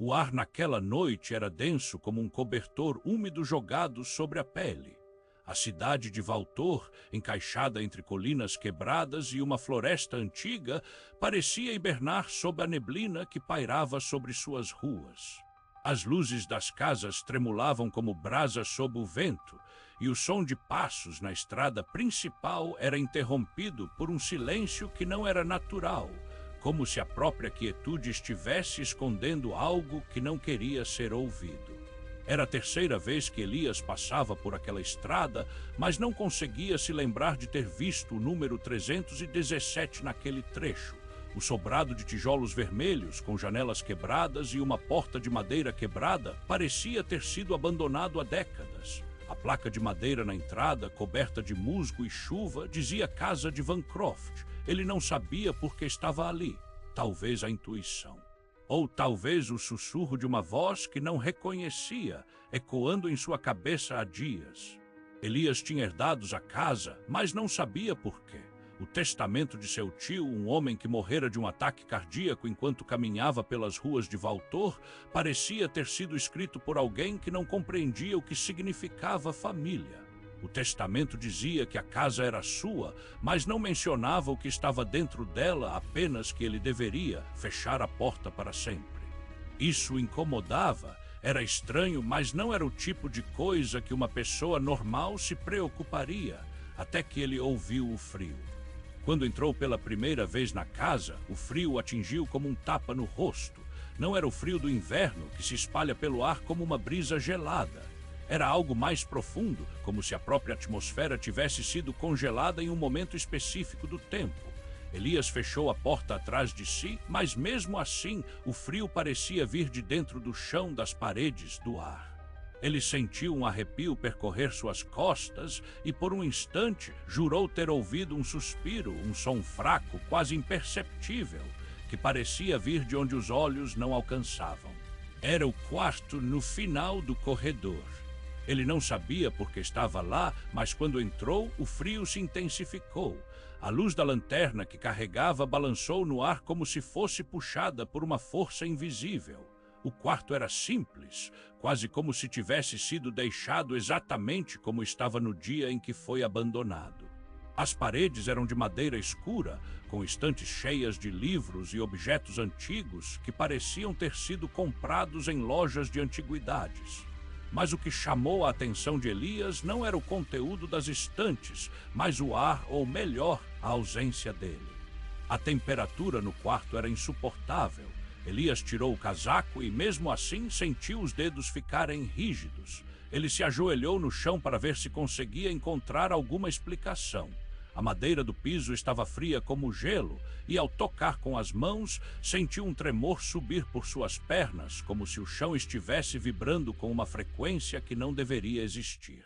O ar naquela noite era denso como um cobertor úmido jogado sobre a pele. A cidade de Valtor, encaixada entre colinas quebradas e uma floresta antiga, parecia hibernar sob a neblina que pairava sobre suas ruas. As luzes das casas tremulavam como brasas sob o vento, e o som de passos na estrada principal era interrompido por um silêncio que não era natural, como se a própria quietude estivesse escondendo algo que não queria ser ouvido. Era a terceira vez que Elias passava por aquela estrada, mas não conseguia se lembrar de ter visto o número 317 naquele trecho. O sobrado de tijolos vermelhos, com janelas quebradas e uma porta de madeira quebrada, parecia ter sido abandonado há décadas. A placa de madeira na entrada, coberta de musgo e chuva, dizia Casa de Vancroft. Ele não sabia por que estava ali. Talvez a intuição. Ou talvez o sussurro de uma voz que não reconhecia, ecoando em sua cabeça há dias. Elias tinha herdado a casa, mas não sabia por quê. O testamento de seu tio, um homem que morrera de um ataque cardíaco enquanto caminhava pelas ruas de Valtor, parecia ter sido escrito por alguém que não compreendia o que significava família. O testamento dizia que a casa era sua, mas não mencionava o que estava dentro dela, apenas que ele deveria fechar a porta para sempre. Isso o incomodava, era estranho, mas não era o tipo de coisa que uma pessoa normal se preocuparia, até que ele ouviu o frio. Quando entrou pela primeira vez na casa, o frio o atingiu como um tapa no rosto. Não era o frio do inverno, que se espalha pelo ar como uma brisa gelada. Era algo mais profundo, como se a própria atmosfera tivesse sido congelada em um momento específico do tempo. Elias fechou a porta atrás de si, mas mesmo assim, o frio parecia vir de dentro do chão, das paredes, do ar. Ele sentiu um arrepio percorrer suas costas e, por um instante, jurou ter ouvido um suspiro, um som fraco, quase imperceptível, que parecia vir de onde os olhos não alcançavam. Era o quarto no final do corredor. Ele não sabia por que estava lá, mas quando entrou, o frio se intensificou. A luz da lanterna que carregava balançou no ar como se fosse puxada por uma força invisível. O quarto era simples, quase como se tivesse sido deixado exatamente como estava no dia em que foi abandonado. As paredes eram de madeira escura, com estantes cheias de livros e objetos antigos que pareciam ter sido comprados em lojas de antiguidades. Mas o que chamou a atenção de Elias não era o conteúdo das estantes, mas o ar, ou melhor, a ausência dele. A temperatura no quarto era insuportável. Elias tirou o casaco e, mesmo assim, sentiu os dedos ficarem rígidos. Ele se ajoelhou no chão para ver se conseguia encontrar alguma explicação. A madeira do piso estava fria como gelo e, ao tocar com as mãos, sentiu um tremor subir por suas pernas, como se o chão estivesse vibrando com uma frequência que não deveria existir.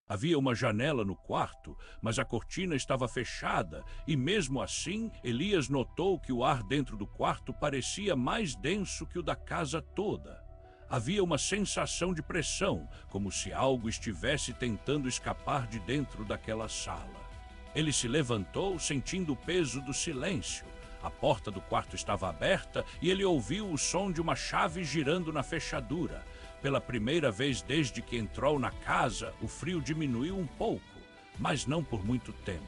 Havia uma janela no quarto, mas a cortina estava fechada e, mesmo assim, Elias notou que o ar dentro do quarto parecia mais denso que o da casa toda. Havia uma sensação de pressão, como se algo estivesse tentando escapar de dentro daquela sala. Ele se levantou, sentindo o peso do silêncio. A porta do quarto estava aberta e ele ouviu o som de uma chave girando na fechadura. Pela primeira vez desde que entrou na casa, o frio diminuiu um pouco, mas não por muito tempo.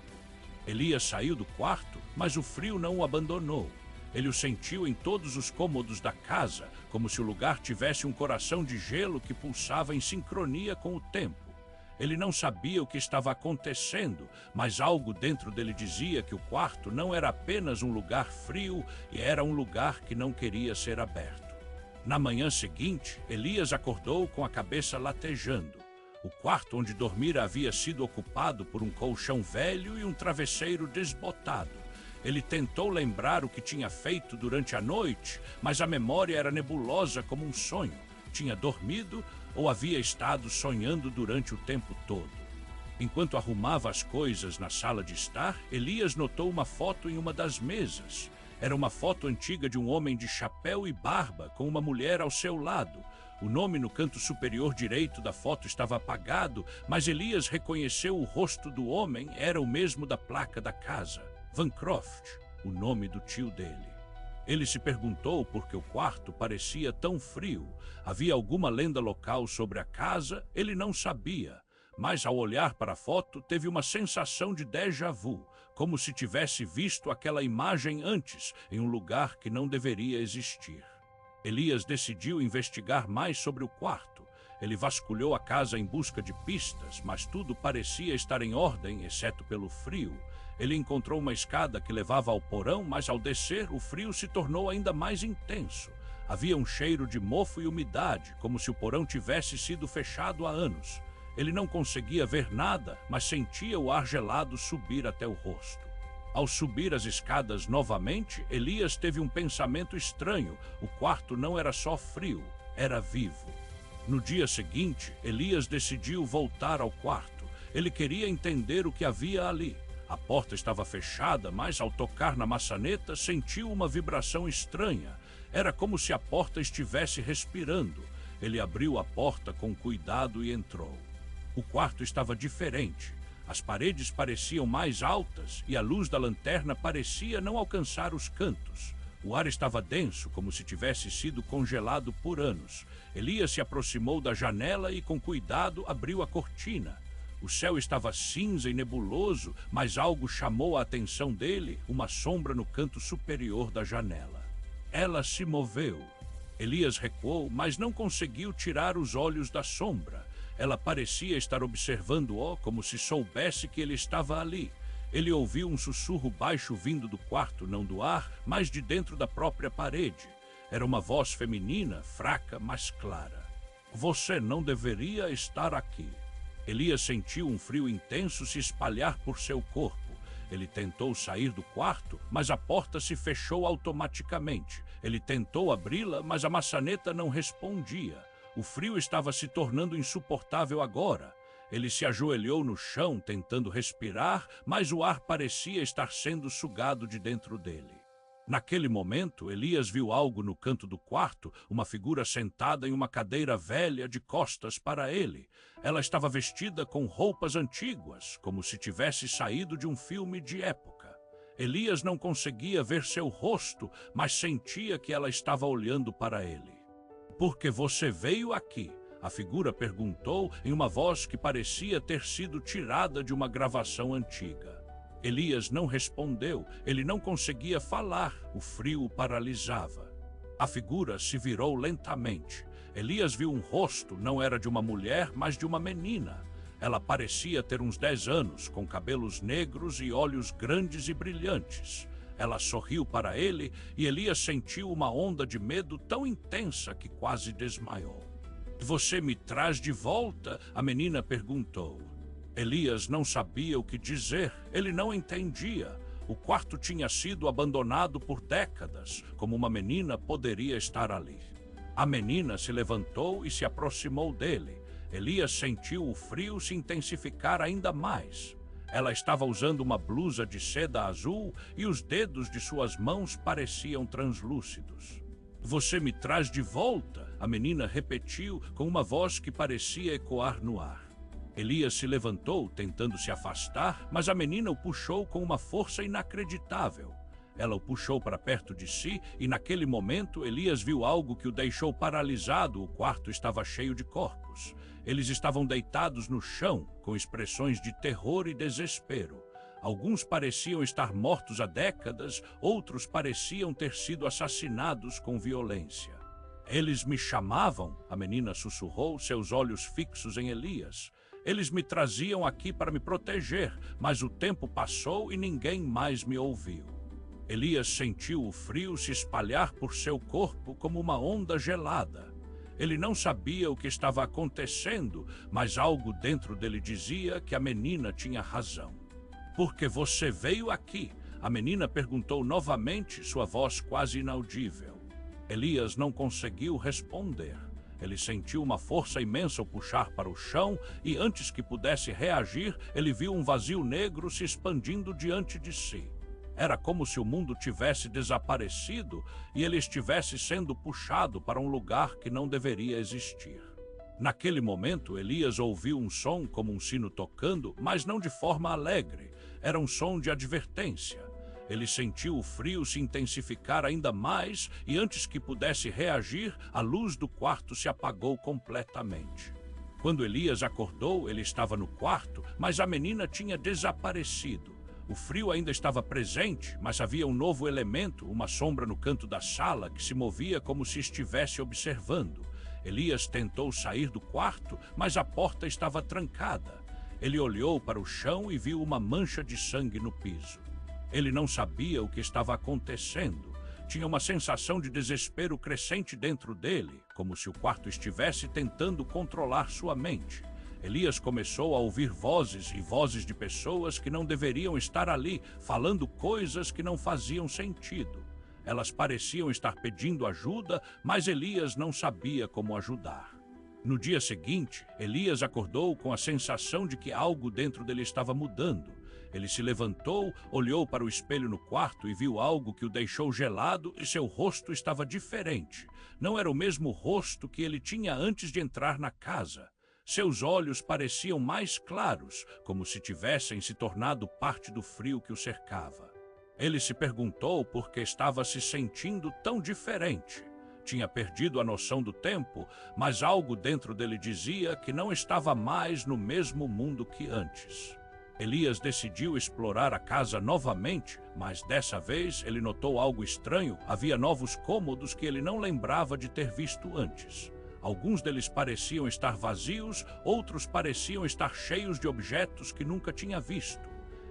Elias saiu do quarto, mas o frio não o abandonou. Ele o sentiu em todos os cômodos da casa, como se o lugar tivesse um coração de gelo que pulsava em sincronia com o tempo. Ele não sabia o que estava acontecendo, mas algo dentro dele dizia que o quarto não era apenas um lugar frio e era um lugar que não queria ser aberto. Na manhã seguinte, Elias acordou com a cabeça latejando. O quarto onde dormira havia sido ocupado por um colchão velho e um travesseiro desbotado. Ele tentou lembrar o que tinha feito durante a noite, mas a memória era nebulosa como um sonho. Tinha dormido ou havia estado sonhando durante o tempo todo. Enquanto arrumava as coisas na sala de estar, Elias notou uma foto em uma das mesas. Era uma foto antiga de um homem de chapéu e barba, com uma mulher ao seu lado. O nome no canto superior direito da foto estava apagado, mas Elias reconheceu o rosto do homem, era o mesmo da placa da casa. Vancroft, o nome do tio dele. Ele se perguntou por que o quarto parecia tão frio. Havia alguma lenda local sobre a casa? Ele não sabia. Mas ao olhar para a foto, teve uma sensação de déjà vu, como se tivesse visto aquela imagem antes, em um lugar que não deveria existir. Elias decidiu investigar mais sobre o quarto. Ele vasculhou a casa em busca de pistas, mas tudo parecia estar em ordem, exceto pelo frio. Ele encontrou uma escada que levava ao porão, mas ao descer, o frio se tornou ainda mais intenso. Havia um cheiro de mofo e umidade, como se o porão tivesse sido fechado há anos. Ele não conseguia ver nada, mas sentia o ar gelado subir até o rosto. Ao subir as escadas novamente, Elias teve um pensamento estranho. O quarto não era só frio, era vivo. No dia seguinte, Elias decidiu voltar ao quarto. Ele queria entender o que havia ali. A porta estava fechada, mas ao tocar na maçaneta, sentiu uma vibração estranha. Era como se a porta estivesse respirando. Ele abriu a porta com cuidado e entrou. O quarto estava diferente. As paredes pareciam mais altas e a luz da lanterna parecia não alcançar os cantos. O ar estava denso, como se tivesse sido congelado por anos. Elias se aproximou da janela e, com cuidado, abriu a cortina. O céu estava cinza e nebuloso, mas algo chamou a atenção dele, uma sombra no canto superior da janela. Ela se moveu. Elias recuou, mas não conseguiu tirar os olhos da sombra. Ela parecia estar observando-o como se soubesse que ele estava ali. Ele ouviu um sussurro baixo vindo do quarto, não do ar, mas de dentro da própria parede. Era uma voz feminina, fraca, mas clara. Você não deveria estar aqui. Elias sentiu um frio intenso se espalhar por seu corpo. Ele tentou sair do quarto, mas a porta se fechou automaticamente. Ele tentou abri-la, mas a maçaneta não respondia. O frio estava se tornando insuportável agora. Ele se ajoelhou no chão, tentando respirar, mas o ar parecia estar sendo sugado de dentro dele. Naquele momento, Elias viu algo no canto do quarto, uma figura sentada em uma cadeira velha de costas para ele. Ela estava vestida com roupas antigas, como se tivesse saído de um filme de época. Elias não conseguia ver seu rosto, mas sentia que ela estava olhando para ele. Por que você veio aqui? A figura perguntou em uma voz que parecia ter sido tirada de uma gravação antiga. Elias não respondeu, ele não conseguia falar, o frio o paralisava. A figura se virou lentamente. Elias viu um rosto, não era de uma mulher, mas de uma menina. Ela parecia ter uns 10 anos, com cabelos negros e olhos grandes e brilhantes. Ela sorriu para ele e Elias sentiu uma onda de medo tão intensa que quase desmaiou. Você me traz de volta? A menina perguntou. Elias não sabia o que dizer, ele não entendia. O quarto tinha sido abandonado por décadas, como uma menina poderia estar ali. A menina se levantou e se aproximou dele. Elias sentiu o frio se intensificar ainda mais. Ela estava usando uma blusa de seda azul e os dedos de suas mãos pareciam translúcidos. Você me traz de volta? A menina repetiu com uma voz que parecia ecoar no ar. Elias se levantou, tentando se afastar, mas a menina o puxou com uma força inacreditável. Ela o puxou para perto de si e naquele momento Elias viu algo que o deixou paralisado. O quarto estava cheio de corpos. Eles estavam deitados no chão, com expressões de terror e desespero. Alguns pareciam estar mortos há décadas, outros pareciam ter sido assassinados com violência. Eles me chamavam, a menina sussurrou, seus olhos fixos em Elias. Eles me traziam aqui para me proteger, mas o tempo passou e ninguém mais me ouviu. Elias sentiu o frio se espalhar por seu corpo como uma onda gelada. Ele não sabia o que estava acontecendo, mas algo dentro dele dizia que a menina tinha razão. Por que você veio aqui? A menina perguntou novamente, sua voz quase inaudível. Elias não conseguiu responder. Ele sentiu uma força imensa o puxar para o chão e antes que pudesse reagir, ele viu um vazio negro se expandindo diante de si. Era como se o mundo tivesse desaparecido e ele estivesse sendo puxado para um lugar que não deveria existir. Naquele momento, Elias ouviu um som como um sino tocando, mas não de forma alegre. Era um som de advertência. Ele sentiu o frio se intensificar ainda mais e antes que pudesse reagir, a luz do quarto se apagou completamente. Quando Elias acordou, ele estava no quarto, mas a menina tinha desaparecido. O frio ainda estava presente, mas havia um novo elemento, uma sombra no canto da sala que se movia como se estivesse observando. Elias tentou sair do quarto, mas a porta estava trancada. Ele olhou para o chão e viu uma mancha de sangue no piso. Ele não sabia o que estava acontecendo. Tinha uma sensação de desespero crescente dentro dele, como se o quarto estivesse tentando controlar sua mente. Elias começou a ouvir vozes e vozes de pessoas que não deveriam estar ali, falando coisas que não faziam sentido. Elas pareciam estar pedindo ajuda, mas Elias não sabia como ajudar. No dia seguinte, Elias acordou com a sensação de que algo dentro dele estava mudando. Ele se levantou, olhou para o espelho no quarto e viu algo que o deixou gelado e seu rosto estava diferente. Não era o mesmo rosto que ele tinha antes de entrar na casa. Seus olhos pareciam mais claros, como se tivessem se tornado parte do frio que o cercava. Ele se perguntou por que estava se sentindo tão diferente. Tinha perdido a noção do tempo, mas algo dentro dele dizia que não estava mais no mesmo mundo que antes. Elias decidiu explorar a casa novamente, mas dessa vez ele notou algo estranho. Havia novos cômodos que ele não lembrava de ter visto antes. Alguns deles pareciam estar vazios, outros pareciam estar cheios de objetos que nunca tinha visto.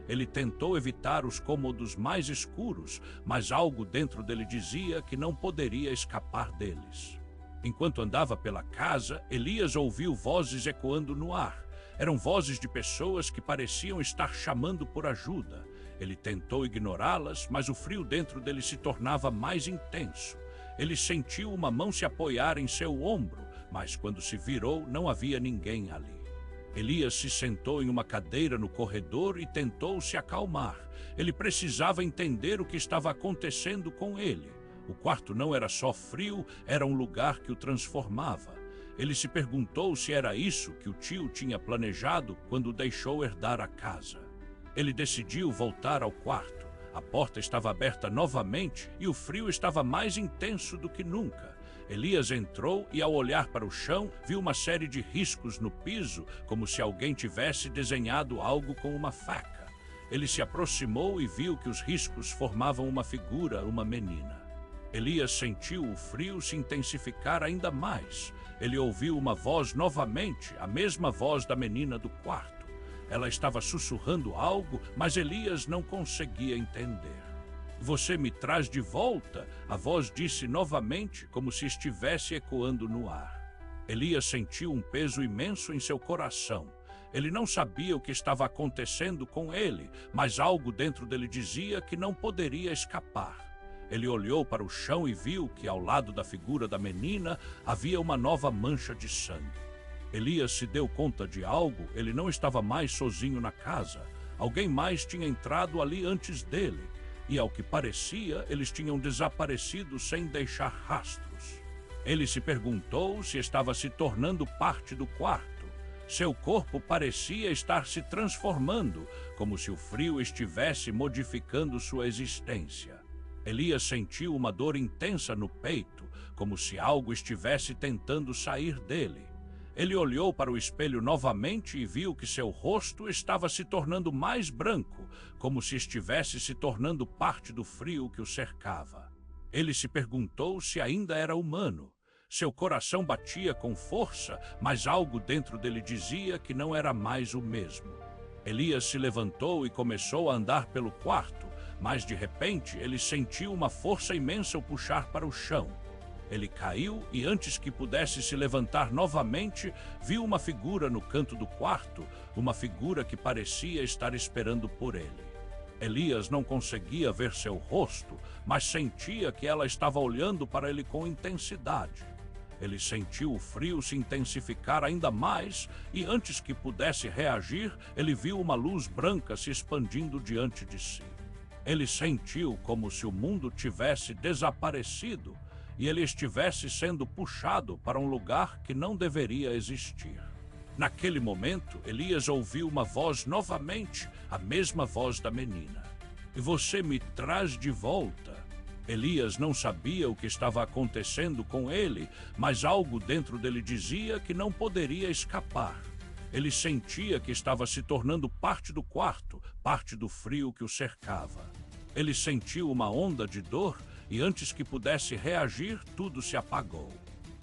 Ele tentou evitar os cômodos mais escuros, mas algo dentro dele dizia que não poderia escapar deles. Enquanto andava pela casa, Elias ouviu vozes ecoando no ar. Eram vozes de pessoas que pareciam estar chamando por ajuda. Ele tentou ignorá-las, mas o frio dentro dele se tornava mais intenso. Ele sentiu uma mão se apoiar em seu ombro, mas quando se virou, não havia ninguém ali. Elias se sentou em uma cadeira no corredor e tentou se acalmar. Ele precisava entender o que estava acontecendo com ele. O quarto não era só frio, era um lugar que o transformava. Ele se perguntou se era isso que o tio tinha planejado quando deixou herdar a casa. Ele decidiu voltar ao quarto. A porta estava aberta novamente e o frio estava mais intenso do que nunca. Elias entrou e, ao olhar para o chão, viu uma série de riscos no piso, como se alguém tivesse desenhado algo com uma faca. Ele se aproximou e viu que os riscos formavam uma figura, uma menina. Elias sentiu o frio se intensificar ainda mais. Ele ouviu uma voz novamente, a mesma voz da menina do quarto. Ela estava sussurrando algo, mas Elias não conseguia entender. "Você me traz de volta?" a voz disse novamente, como se estivesse ecoando no ar. Elias sentiu um peso imenso em seu coração. Ele não sabia o que estava acontecendo com ele, mas algo dentro dele dizia que não poderia escapar. Ele olhou para o chão e viu que, ao lado da figura da menina, havia uma nova mancha de sangue. Elias se deu conta de algo. Ele não estava mais sozinho na casa. Alguém mais tinha entrado ali antes dele. E, ao que parecia, eles tinham desaparecido sem deixar rastros. Ele se perguntou se estava se tornando parte do quarto. Seu corpo parecia estar se transformando, como se o frio estivesse modificando sua existência. Elias sentiu uma dor intensa no peito, como se algo estivesse tentando sair dele. Ele olhou para o espelho novamente e viu que seu rosto estava se tornando mais branco, como se estivesse se tornando parte do frio que o cercava. Ele se perguntou se ainda era humano. Seu coração batia com força, mas algo dentro dele dizia que não era mais o mesmo. Elias se levantou e começou a andar pelo quarto, mas de repente ele sentiu uma força imensa o puxar para o chão. Ele caiu e, antes que pudesse se levantar novamente, viu uma figura no canto do quarto, uma figura que parecia estar esperando por ele. Elias não conseguia ver seu rosto, mas sentia que ela estava olhando para ele com intensidade. Ele sentiu o frio se intensificar ainda mais e, antes que pudesse reagir, ele viu uma luz branca se expandindo diante de si. Ele sentiu como se o mundo tivesse desaparecido e ele estivesse sendo puxado para um lugar que não deveria existir. Naquele momento, Elias ouviu uma voz novamente, a mesma voz da menina. e você me traz de volta. Elias não sabia o que estava acontecendo com ele, mas algo dentro dele dizia que não poderia escapar. Ele sentia que estava se tornando parte do quarto, parte do frio que o cercava. Ele sentiu uma onda de dor e antes que pudesse reagir, tudo se apagou.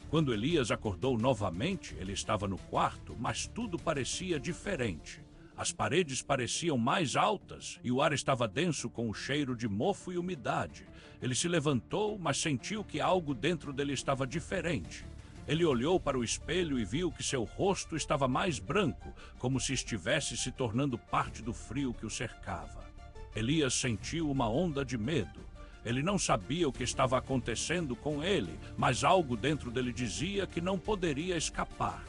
Quando Elias acordou novamente, ele estava no quarto, mas tudo parecia diferente. As paredes pareciam mais altas e o ar estava denso com o cheiro de mofo e umidade. Ele se levantou, mas sentiu que algo dentro dele estava diferente. Ele olhou para o espelho e viu que seu rosto estava mais branco, como se estivesse se tornando parte do frio que o cercava. Elias sentiu uma onda de medo. Ele não sabia o que estava acontecendo com ele, mas algo dentro dele dizia que não poderia escapar.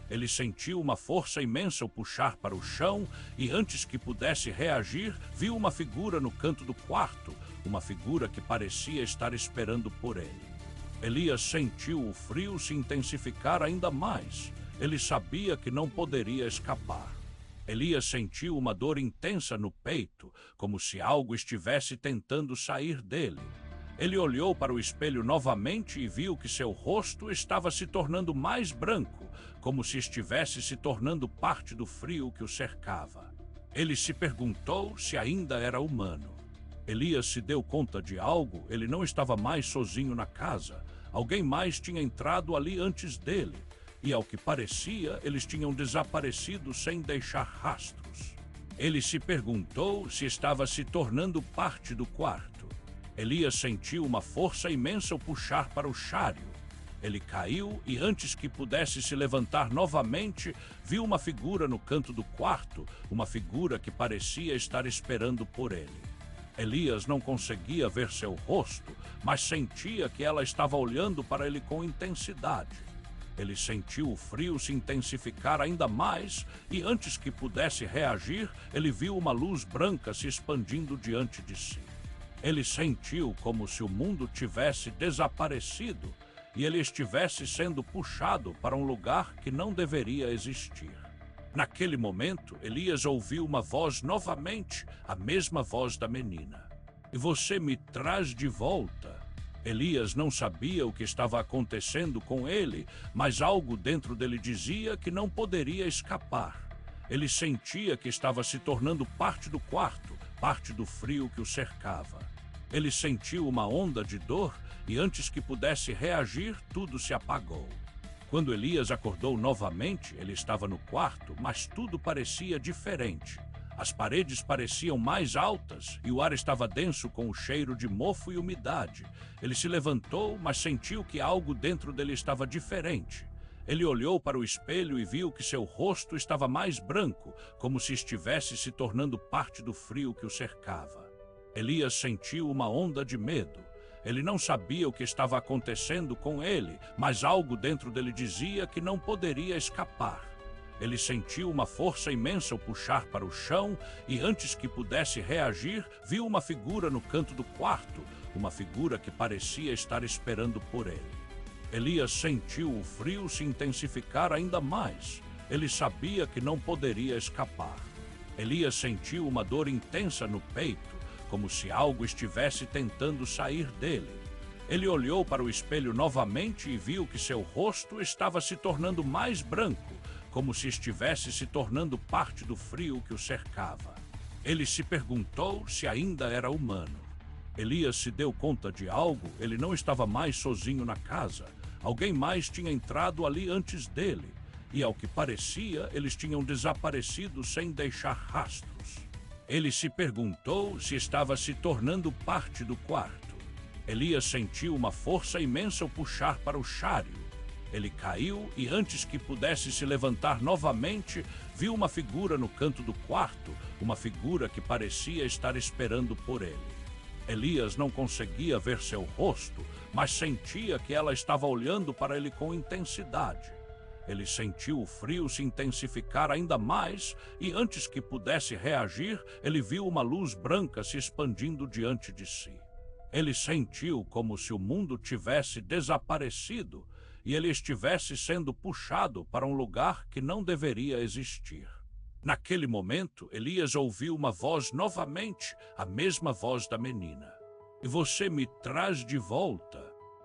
Ele sentiu uma força imensa o puxar para o chão e antes que pudesse reagir, viu uma figura no canto do quarto, uma figura que parecia estar esperando por ele. Elias sentiu o frio se intensificar ainda mais. Ele sabia que não poderia escapar. Elias sentiu uma dor intensa no peito, como se algo estivesse tentando sair dele. Ele olhou para o espelho novamente e viu que seu rosto estava se tornando mais branco, como se estivesse se tornando parte do frio que o cercava. Ele se perguntou se ainda era humano. Elias se deu conta de algo, ele não estava mais sozinho na casa. Alguém mais tinha entrado ali antes dele. E ao que parecia, eles tinham desaparecido sem deixar rastros. Ele se perguntou se estava se tornando parte do quarto. Elias sentiu uma força imensa o puxar para o cháreo. Ele caiu e antes que pudesse se levantar novamente, viu uma figura no canto do quarto, uma figura que parecia estar esperando por ele. Elias não conseguia ver seu rosto, mas sentia que ela estava olhando para ele com intensidade. Ele sentiu o frio se intensificar ainda mais e antes que pudesse reagir, ele viu uma luz branca se expandindo diante de si. Ele sentiu como se o mundo tivesse desaparecido e ele estivesse sendo puxado para um lugar que não deveria existir. Naquele momento, Elias ouviu uma voz novamente, a mesma voz da menina. E você me traz de volta. Elias não sabia o que estava acontecendo com ele, mas algo dentro dele dizia que não poderia escapar. Ele sentia que estava se tornando parte do quarto, parte do frio que o cercava. Ele sentiu uma onda de dor e antes que pudesse reagir, tudo se apagou. Quando Elias acordou novamente, ele estava no quarto, mas tudo parecia diferente. As paredes pareciam mais altas e o ar estava denso com o cheiro de mofo e umidade. Ele se levantou, mas sentiu que algo dentro dele estava diferente. Ele olhou para o espelho e viu que seu rosto estava mais branco, como se estivesse se tornando parte do frio que o cercava. Elias sentiu uma onda de medo. Ele não sabia o que estava acontecendo com ele, mas algo dentro dele dizia que não poderia escapar. Ele sentiu uma força imensa o puxar para o chão e antes que pudesse reagir, viu uma figura no canto do quarto, uma figura que parecia estar esperando por ele. Elias sentiu o frio se intensificar ainda mais. Ele sabia que não poderia escapar. Elias sentiu uma dor intensa no peito, como se algo estivesse tentando sair dele. Ele olhou para o espelho novamente e viu que seu rosto estava se tornando mais branco, como se estivesse se tornando parte do frio que o cercava. Ele se perguntou se ainda era humano. Elias se deu conta de algo, ele não estava mais sozinho na casa. Alguém mais tinha entrado ali antes dele, e ao que parecia, eles tinham desaparecido sem deixar rastros. Ele se perguntou se estava se tornando parte do quarto. Elias sentiu uma força imensa o puxar para o cháreo. Ele caiu e antes que pudesse se levantar novamente, viu uma figura no canto do quarto, uma figura que parecia estar esperando por ele. Elias não conseguia ver seu rosto, mas sentia que ela estava olhando para ele com intensidade. Ele sentiu o frio se intensificar ainda mais e antes que pudesse reagir, ele viu uma luz branca se expandindo diante de si. Ele sentiu como se o mundo tivesse desaparecido e ele estivesse sendo puxado para um lugar que não deveria existir. Naquele momento, Elias ouviu uma voz novamente, a mesma voz da menina. E você me traz de volta.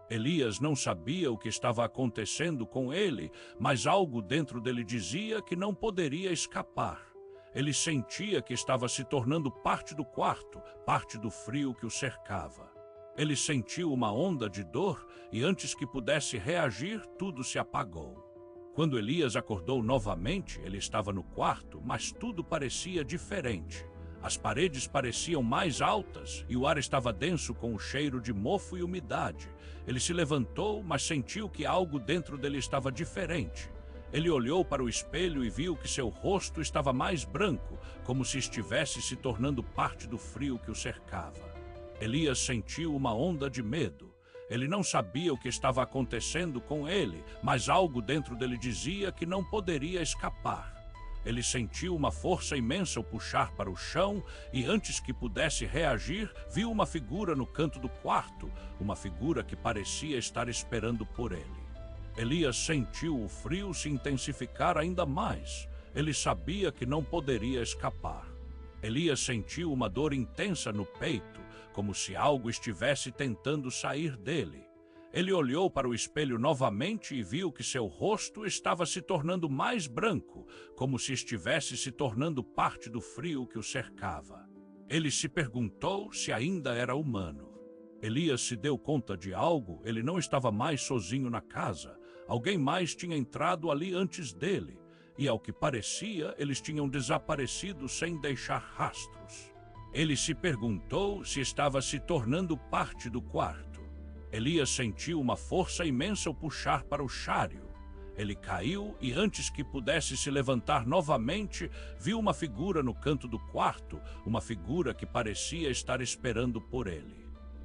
Elias não sabia o que estava acontecendo com ele, mas algo dentro dele dizia que não poderia escapar. Ele sentia que estava se tornando parte do quarto, parte do frio que o cercava. Ele sentiu uma onda de dor e antes que pudesse reagir, tudo se apagou. Quando Elias acordou novamente, ele estava no quarto, mas tudo parecia diferente. As paredes pareciam mais altas e o ar estava denso com o cheiro de mofo e umidade. Ele se levantou, mas sentiu que algo dentro dele estava diferente. Ele olhou para o espelho e viu que seu rosto estava mais branco, como se estivesse se tornando parte do frio que o cercava. Elias sentiu uma onda de medo. Ele não sabia o que estava acontecendo com ele, mas algo dentro dele dizia que não poderia escapar. Ele sentiu uma força imensa o puxar para o chão e antes que pudesse reagir, viu uma figura no canto do quarto, uma figura que parecia estar esperando por ele. Elias sentiu o frio se intensificar ainda mais. Ele sabia que não poderia escapar. Elias sentiu uma dor intensa no peito, como se algo estivesse tentando sair dele. Ele olhou para o espelho novamente e viu que seu rosto estava se tornando mais branco, como se estivesse se tornando parte do frio que o cercava. Ele se perguntou se ainda era humano. Elias se deu conta de algo, ele não estava mais sozinho na casa. Alguém mais tinha entrado ali antes dele, e ao que parecia, eles tinham desaparecido sem deixar rastros. Ele se perguntou se estava se tornando parte do quarto. Elias sentiu uma força imensa o puxar para o cháreo. Ele caiu e antes que pudesse se levantar novamente, viu uma figura no canto do quarto, uma figura que parecia estar esperando por ele.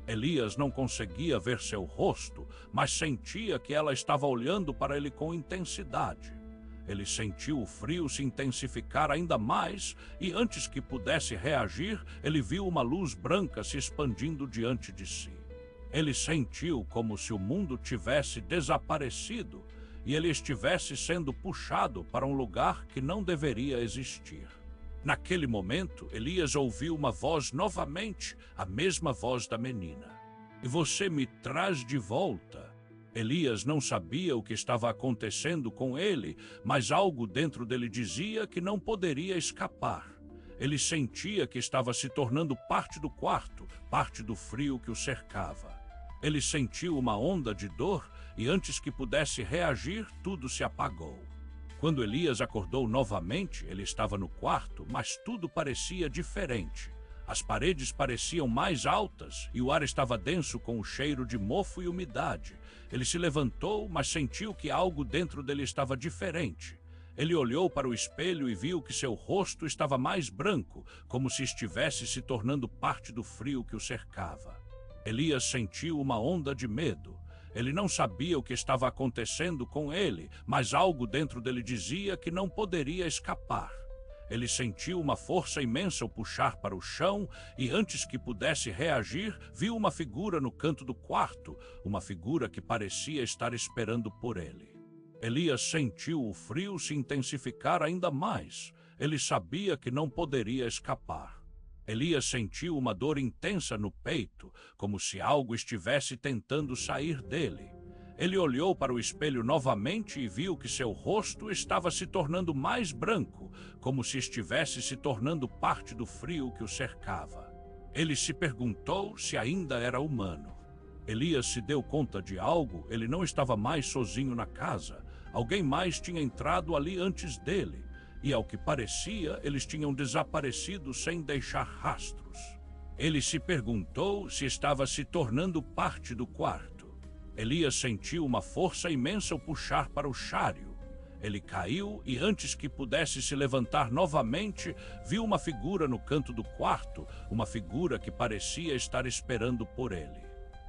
Elias não conseguia ver seu rosto, mas sentia que ela estava olhando para ele com intensidade. Ele sentiu o frio se intensificar ainda mais e antes que pudesse reagir, ele viu uma luz branca se expandindo diante de si. Ele sentiu como se o mundo tivesse desaparecido e ele estivesse sendo puxado para um lugar que não deveria existir. Naquele momento, Elias ouviu uma voz novamente, a mesma voz da menina. E você me traz de volta. Elias não sabia o que estava acontecendo com ele, mas algo dentro dele dizia que não poderia escapar. Ele sentia que estava se tornando parte do quarto, parte do frio que o cercava. Ele sentiu uma onda de dor e antes que pudesse reagir, tudo se apagou. Quando Elias acordou novamente, ele estava no quarto, mas tudo parecia diferente. As paredes pareciam mais altas e o ar estava denso com o cheiro de mofo e umidade. Ele se levantou, mas sentiu que algo dentro dele estava diferente. Ele olhou para o espelho e viu que seu rosto estava mais branco, como se estivesse se tornando parte do frio que o cercava. Elias sentiu uma onda de medo. Ele não sabia o que estava acontecendo com ele, mas algo dentro dele dizia que não poderia escapar. Ele sentiu uma força imensa o puxar para o chão e antes que pudesse reagir, viu uma figura no canto do quarto, uma figura que parecia estar esperando por ele. Elias sentiu o frio se intensificar ainda mais. Ele sabia que não poderia escapar. Elias sentiu uma dor intensa no peito, como se algo estivesse tentando sair dele. Ele olhou para o espelho novamente e viu que seu rosto estava se tornando mais branco, como se estivesse se tornando parte do frio que o cercava. Ele se perguntou se ainda era humano. Elias se deu conta de algo, ele não estava mais sozinho na casa. Alguém mais tinha entrado ali antes dele. E ao que parecia, eles tinham desaparecido sem deixar rastros. Ele se perguntou se estava se tornando parte do quarto. Elias sentiu uma força imensa o puxar para o cháreo. Ele caiu e antes que pudesse se levantar novamente, viu uma figura no canto do quarto, uma figura que parecia estar esperando por ele.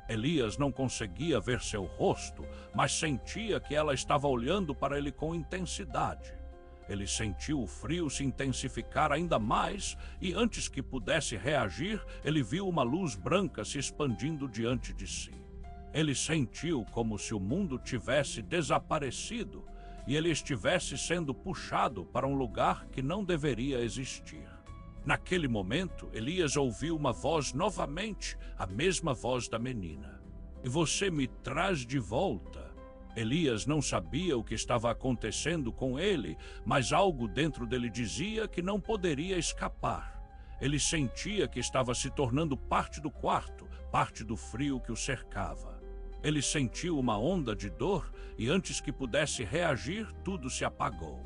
Elias não conseguia ver seu rosto, mas sentia que ela estava olhando para ele com intensidade. Ele sentiu o frio se intensificar ainda mais e antes que pudesse reagir, ele viu uma luz branca se expandindo diante de si. Ele sentiu como se o mundo tivesse desaparecido e ele estivesse sendo puxado para um lugar que não deveria existir. Naquele momento, Elias ouviu uma voz novamente, a mesma voz da menina. E você me traz de volta. Elias não sabia o que estava acontecendo com ele, mas algo dentro dele dizia que não poderia escapar. Ele sentia que estava se tornando parte do quarto, parte do frio que o cercava. Ele sentiu uma onda de dor e antes que pudesse reagir, tudo se apagou.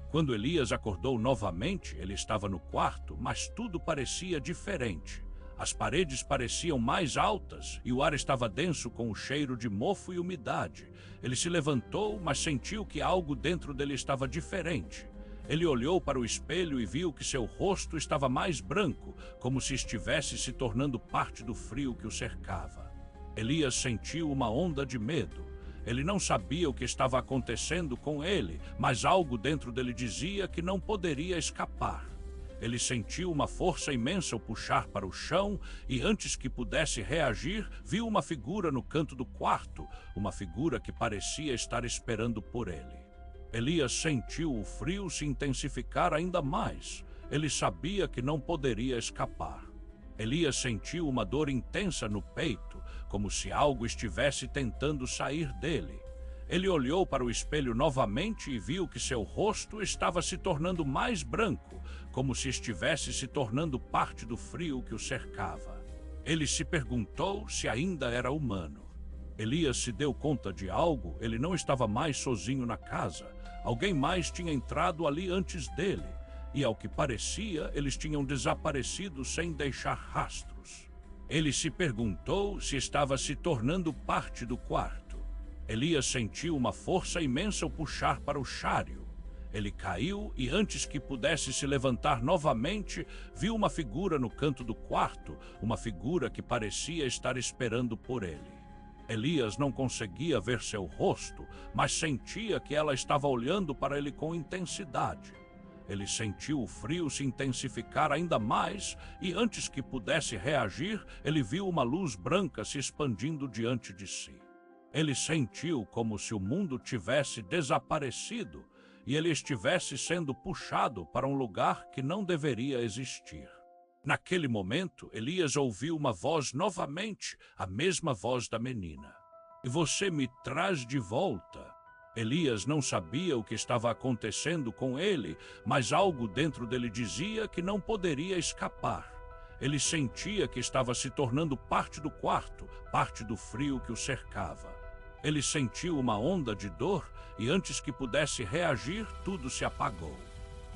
Quando Elias acordou novamente, ele estava no quarto, mas tudo parecia diferente. As paredes pareciam mais altas e o ar estava denso com o cheiro de mofo e umidade. Ele se levantou, mas sentiu que algo dentro dele estava diferente. Ele olhou para o espelho e viu que seu rosto estava mais branco, como se estivesse se tornando parte do frio que o cercava. Elias sentiu uma onda de medo. Ele não sabia o que estava acontecendo com ele, mas algo dentro dele dizia que não poderia escapar. Ele sentiu uma força imensa o puxar para o chão e antes que pudesse reagir, viu uma figura no canto do quarto, uma figura que parecia estar esperando por ele. Elias sentiu o frio se intensificar ainda mais. Ele sabia que não poderia escapar. Elias sentiu uma dor intensa no peito, como se algo estivesse tentando sair dele. Ele olhou para o espelho novamente e viu que seu rosto estava se tornando mais branco, como se estivesse se tornando parte do frio que o cercava. Ele se perguntou se ainda era humano. Elias se deu conta de algo, ele não estava mais sozinho na casa. Alguém mais tinha entrado ali antes dele, e ao que parecia, eles tinham desaparecido sem deixar rastros. Ele se perguntou se estava se tornando parte do quarto. Elias sentiu uma força imensa o puxar para o cháreo. Ele caiu e antes que pudesse se levantar novamente, viu uma figura no canto do quarto, uma figura que parecia estar esperando por ele. Elias não conseguia ver seu rosto, mas sentia que ela estava olhando para ele com intensidade. Ele sentiu o frio se intensificar ainda mais e antes que pudesse reagir, ele viu uma luz branca se expandindo diante de si. Ele sentiu como se o mundo tivesse desaparecido e ele estivesse sendo puxado para um lugar que não deveria existir. Naquele momento, Elias ouviu uma voz novamente, a mesma voz da menina. E você me traz de volta. Elias não sabia o que estava acontecendo com ele, mas algo dentro dele dizia que não poderia escapar. Ele sentia que estava se tornando parte do quarto, parte do frio que o cercava. Ele sentiu uma onda de dor e antes que pudesse reagir, tudo se apagou.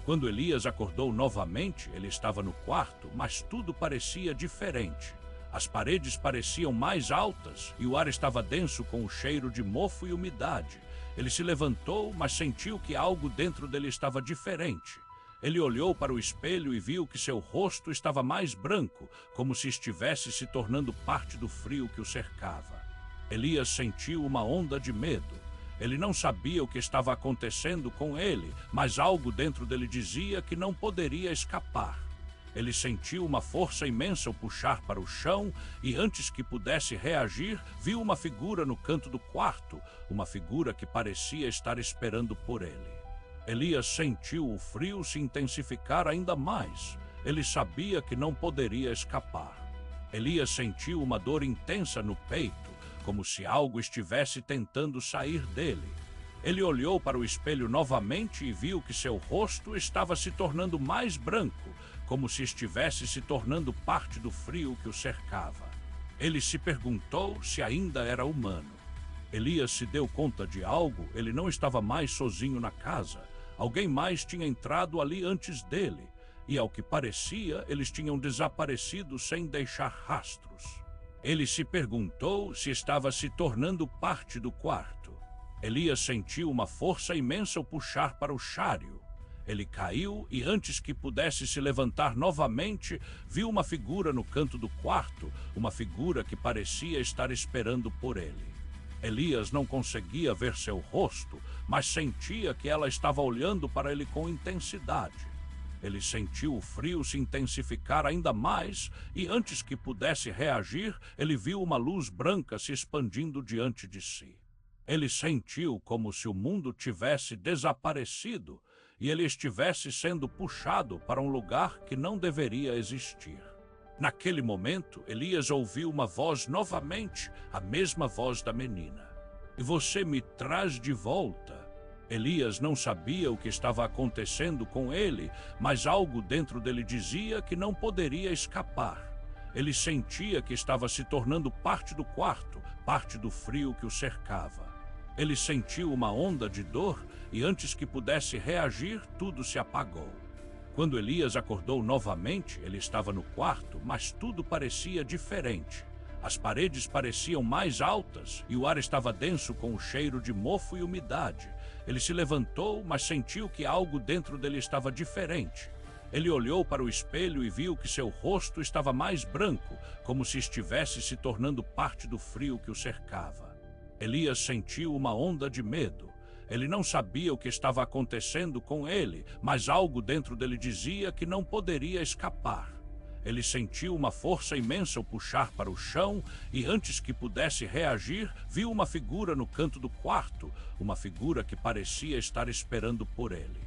Quando Elias acordou novamente, ele estava no quarto, mas tudo parecia diferente. As paredes pareciam mais altas e o ar estava denso com o cheiro de mofo e umidade. Ele se levantou, mas sentiu que algo dentro dele estava diferente. Ele olhou para o espelho e viu que seu rosto estava mais branco, como se estivesse se tornando parte do frio que o cercava. Elias sentiu uma onda de medo. Ele não sabia o que estava acontecendo com ele, mas algo dentro dele dizia que não poderia escapar. Ele sentiu uma força imensa o puxar para o chão e antes que pudesse reagir, viu uma figura no canto do quarto, uma figura que parecia estar esperando por ele. Elias sentiu o frio se intensificar ainda mais. Ele sabia que não poderia escapar. Elias sentiu uma dor intensa no peito, como se algo estivesse tentando sair dele. Ele olhou para o espelho novamente e viu que seu rosto estava se tornando mais branco, como se estivesse se tornando parte do frio que o cercava. Ele se perguntou se ainda era humano. Elias se deu conta de algo, ele não estava mais sozinho na casa. Alguém mais tinha entrado ali antes dele, e ao que parecia, eles tinham desaparecido sem deixar rastros. Ele se perguntou se estava se tornando parte do quarto. Elias sentiu uma força imensa o puxar para o cháreo. Ele caiu e antes que pudesse se levantar novamente, viu uma figura no canto do quarto, uma figura que parecia estar esperando por ele. Elias não conseguia ver seu rosto, mas sentia que ela estava olhando para ele com intensidade. Ele sentiu o frio se intensificar ainda mais e antes que pudesse reagir, ele viu uma luz branca se expandindo diante de si. Ele sentiu como se o mundo tivesse desaparecido e ele estivesse sendo puxado para um lugar que não deveria existir. Naquele momento, Elias ouviu uma voz novamente, a mesma voz da menina. E você me traz de volta. Elias não sabia o que estava acontecendo com ele, mas algo dentro dele dizia que não poderia escapar. Ele sentia que estava se tornando parte do quarto, parte do frio que o cercava. Ele sentiu uma onda de dor e antes que pudesse reagir, tudo se apagou. Quando Elias acordou novamente, ele estava no quarto, mas tudo parecia diferente. As paredes pareciam mais altas e o ar estava denso com o cheiro de mofo e umidade. Ele se levantou, mas sentiu que algo dentro dele estava diferente. Ele olhou para o espelho e viu que seu rosto estava mais branco, como se estivesse se tornando parte do frio que o cercava. Elias sentiu uma onda de medo. Ele não sabia o que estava acontecendo com ele, mas algo dentro dele dizia que não poderia escapar. Ele sentiu uma força imensa o puxar para o chão e antes que pudesse reagir, viu uma figura no canto do quarto, uma figura que parecia estar esperando por ele.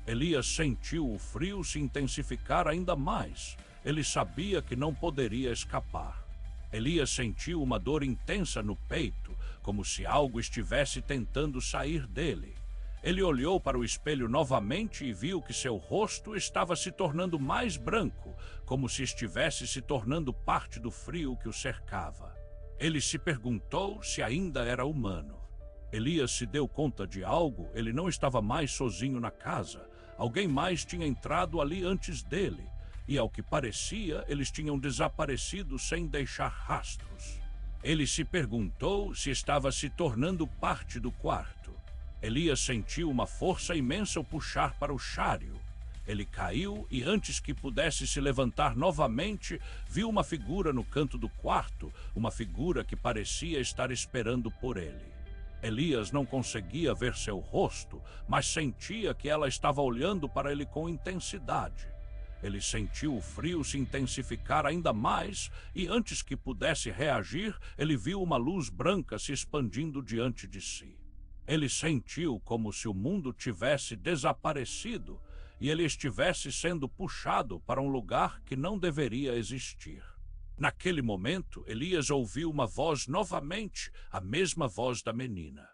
Elias sentiu o frio se intensificar ainda mais. Ele sabia que não poderia escapar. Elias sentiu uma dor intensa no peito, como se algo estivesse tentando sair dele. Ele olhou para o espelho novamente e viu que seu rosto estava se tornando mais branco, como se estivesse se tornando parte do frio que o cercava. Ele se perguntou se ainda era humano. Elias se deu conta de algo, ele não estava mais sozinho na casa. Alguém mais tinha entrado ali antes dele, e ao que parecia, eles tinham desaparecido sem deixar rastros. Ele se perguntou se estava se tornando parte do quarto. Elias sentiu uma força imensa o puxar para o cháreo. Ele caiu e antes que pudesse se levantar novamente, viu uma figura no canto do quarto, uma figura que parecia estar esperando por ele. Elias não conseguia ver seu rosto, mas sentia que ela estava olhando para ele com intensidade. Ele sentiu o frio se intensificar ainda mais e antes que pudesse reagir, ele viu uma luz branca se expandindo diante de si. Ele sentiu como se o mundo tivesse desaparecido e ele estivesse sendo puxado para um lugar que não deveria existir. Naquele momento, Elias ouviu uma voz novamente, a mesma voz da menina.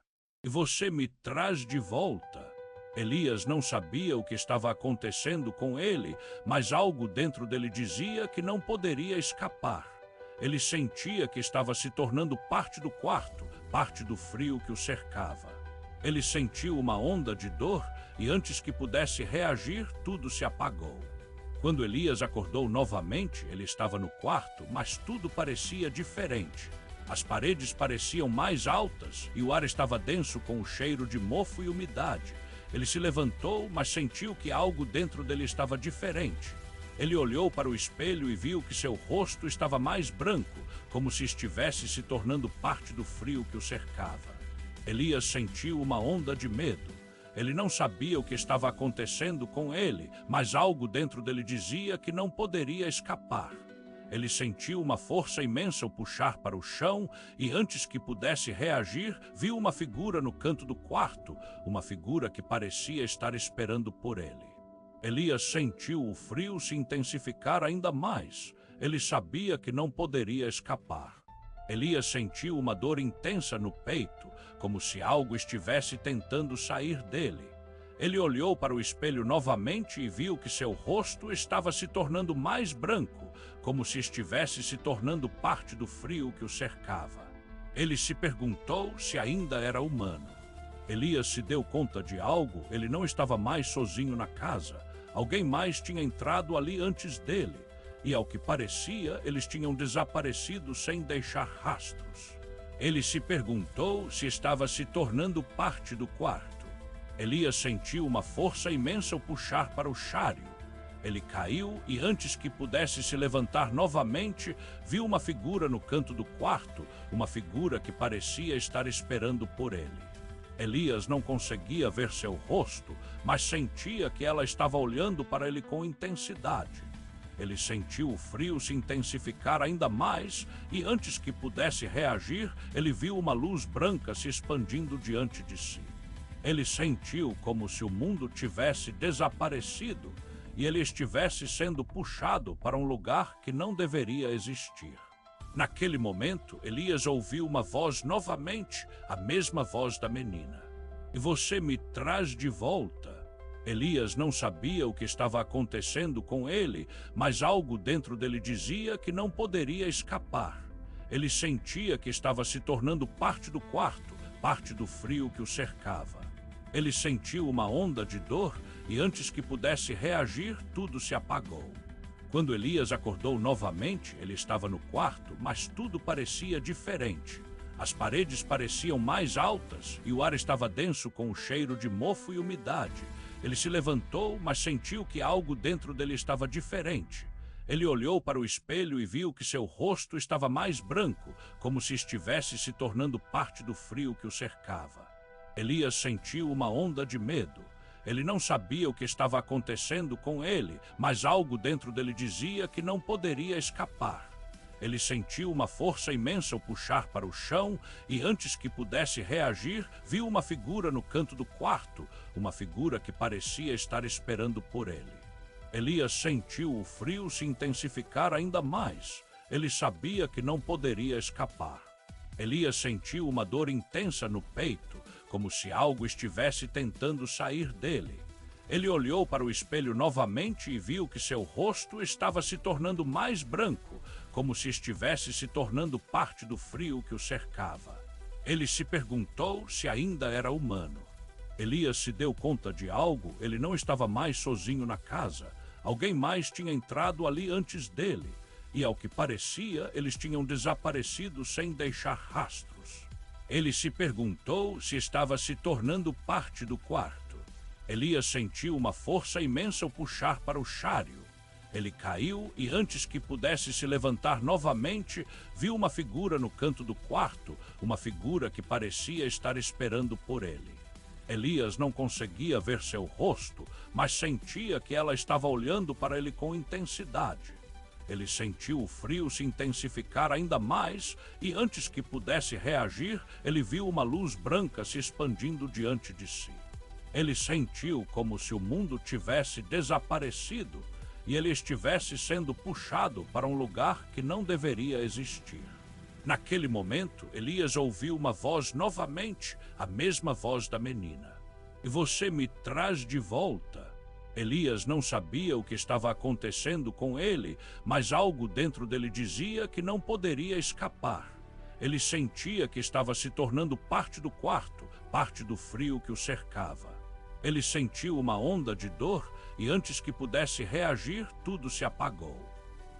E você me traz de volta. Elias não sabia o que estava acontecendo com ele, mas algo dentro dele dizia que não poderia escapar. Ele sentia que estava se tornando parte do quarto, parte do frio que o cercava. Ele sentiu uma onda de dor e antes que pudesse reagir, tudo se apagou. Quando Elias acordou novamente, ele estava no quarto, mas tudo parecia diferente. As paredes pareciam mais altas e o ar estava denso com o cheiro de mofo e umidade. Ele se levantou, mas sentiu que algo dentro dele estava diferente. Ele olhou para o espelho e viu que seu rosto estava mais branco, como se estivesse se tornando parte do frio que o cercava. Elias sentiu uma onda de medo. Ele não sabia o que estava acontecendo com ele, mas algo dentro dele dizia que não poderia escapar. Ele sentiu uma força imensa o puxar para o chão e antes que pudesse reagir, viu uma figura no canto do quarto, uma figura que parecia estar esperando por ele. Elias sentiu o frio se intensificar ainda mais. Ele sabia que não poderia escapar. Elias sentiu uma dor intensa no peito, como se algo estivesse tentando sair dele. Ele olhou para o espelho novamente e viu que seu rosto estava se tornando mais branco, como se estivesse se tornando parte do frio que o cercava. Ele se perguntou se ainda era humano. Elias se deu conta de algo, ele não estava mais sozinho na casa. Alguém mais tinha entrado ali antes dele. E ao que parecia, eles tinham desaparecido sem deixar rastros. Ele se perguntou se estava se tornando parte do quarto. Elias sentiu uma força imensa o puxar para o cháreo. Ele caiu e antes que pudesse se levantar novamente, viu uma figura no canto do quarto, uma figura que parecia estar esperando por ele. Elias não conseguia ver seu rosto, mas sentia que ela estava olhando para ele com intensidade. Ele sentiu o frio se intensificar ainda mais e, antes que pudesse reagir, ele viu uma luz branca se expandindo diante de si. Ele sentiu como se o mundo tivesse desaparecido e ele estivesse sendo puxado para um lugar que não deveria existir. Naquele momento, Elias ouviu uma voz novamente, a mesma voz da menina. "E você me traz de volta." Elias não sabia o que estava acontecendo com ele, mas algo dentro dele dizia que não poderia escapar. Ele sentia que estava se tornando parte do quarto, parte do frio que o cercava. Ele sentiu uma onda de dor e, antes que pudesse reagir, tudo se apagou. Quando Elias acordou novamente, ele estava no quarto, mas tudo parecia diferente. As paredes pareciam mais altas e o ar estava denso com o cheiro de mofo e umidade. Ele se levantou, mas sentiu que algo dentro dele estava diferente. Ele olhou para o espelho e viu que seu rosto estava mais branco, como se estivesse se tornando parte do frio que o cercava. Elias sentiu uma onda de medo. Ele não sabia o que estava acontecendo com ele, mas algo dentro dele dizia que não poderia escapar. Ele sentiu uma força imensa o puxar para o chão e, antes que pudesse reagir, viu uma figura no canto do quarto, uma figura que parecia estar esperando por ele. Elias sentiu o frio se intensificar ainda mais. Ele sabia que não poderia escapar. Elias sentiu uma dor intensa no peito, como se algo estivesse tentando sair dele. Ele olhou para o espelho novamente e viu que seu rosto estava se tornando mais branco, como se estivesse se tornando parte do frio que o cercava. Ele se perguntou se ainda era humano. Elias se deu conta de algo, ele não estava mais sozinho na casa. Alguém mais tinha entrado ali antes dele, e ao que parecia, eles tinham desaparecido sem deixar rastros. Ele se perguntou se estava se tornando parte do quarto. Elias sentiu uma força imensa o puxar para o cháreo. Ele caiu e, antes que pudesse se levantar novamente, viu uma figura no canto do quarto, uma figura que parecia estar esperando por ele. Elias não conseguia ver seu rosto, mas sentia que ela estava olhando para ele com intensidade. Ele sentiu o frio se intensificar ainda mais e, antes que pudesse reagir, ele viu uma luz branca se expandindo diante de si. Ele sentiu como se o mundo tivesse desaparecido e ele estivesse sendo puxado para um lugar que não deveria existir. Naquele momento, Elias ouviu uma voz novamente, a mesma voz da menina. "E você me traz de volta." Elias não sabia o que estava acontecendo com ele, mas algo dentro dele dizia que não poderia escapar. Ele sentia que estava se tornando parte do quarto, parte do frio que o cercava. Ele sentiu uma onda de dor e, antes que pudesse reagir, tudo se apagou.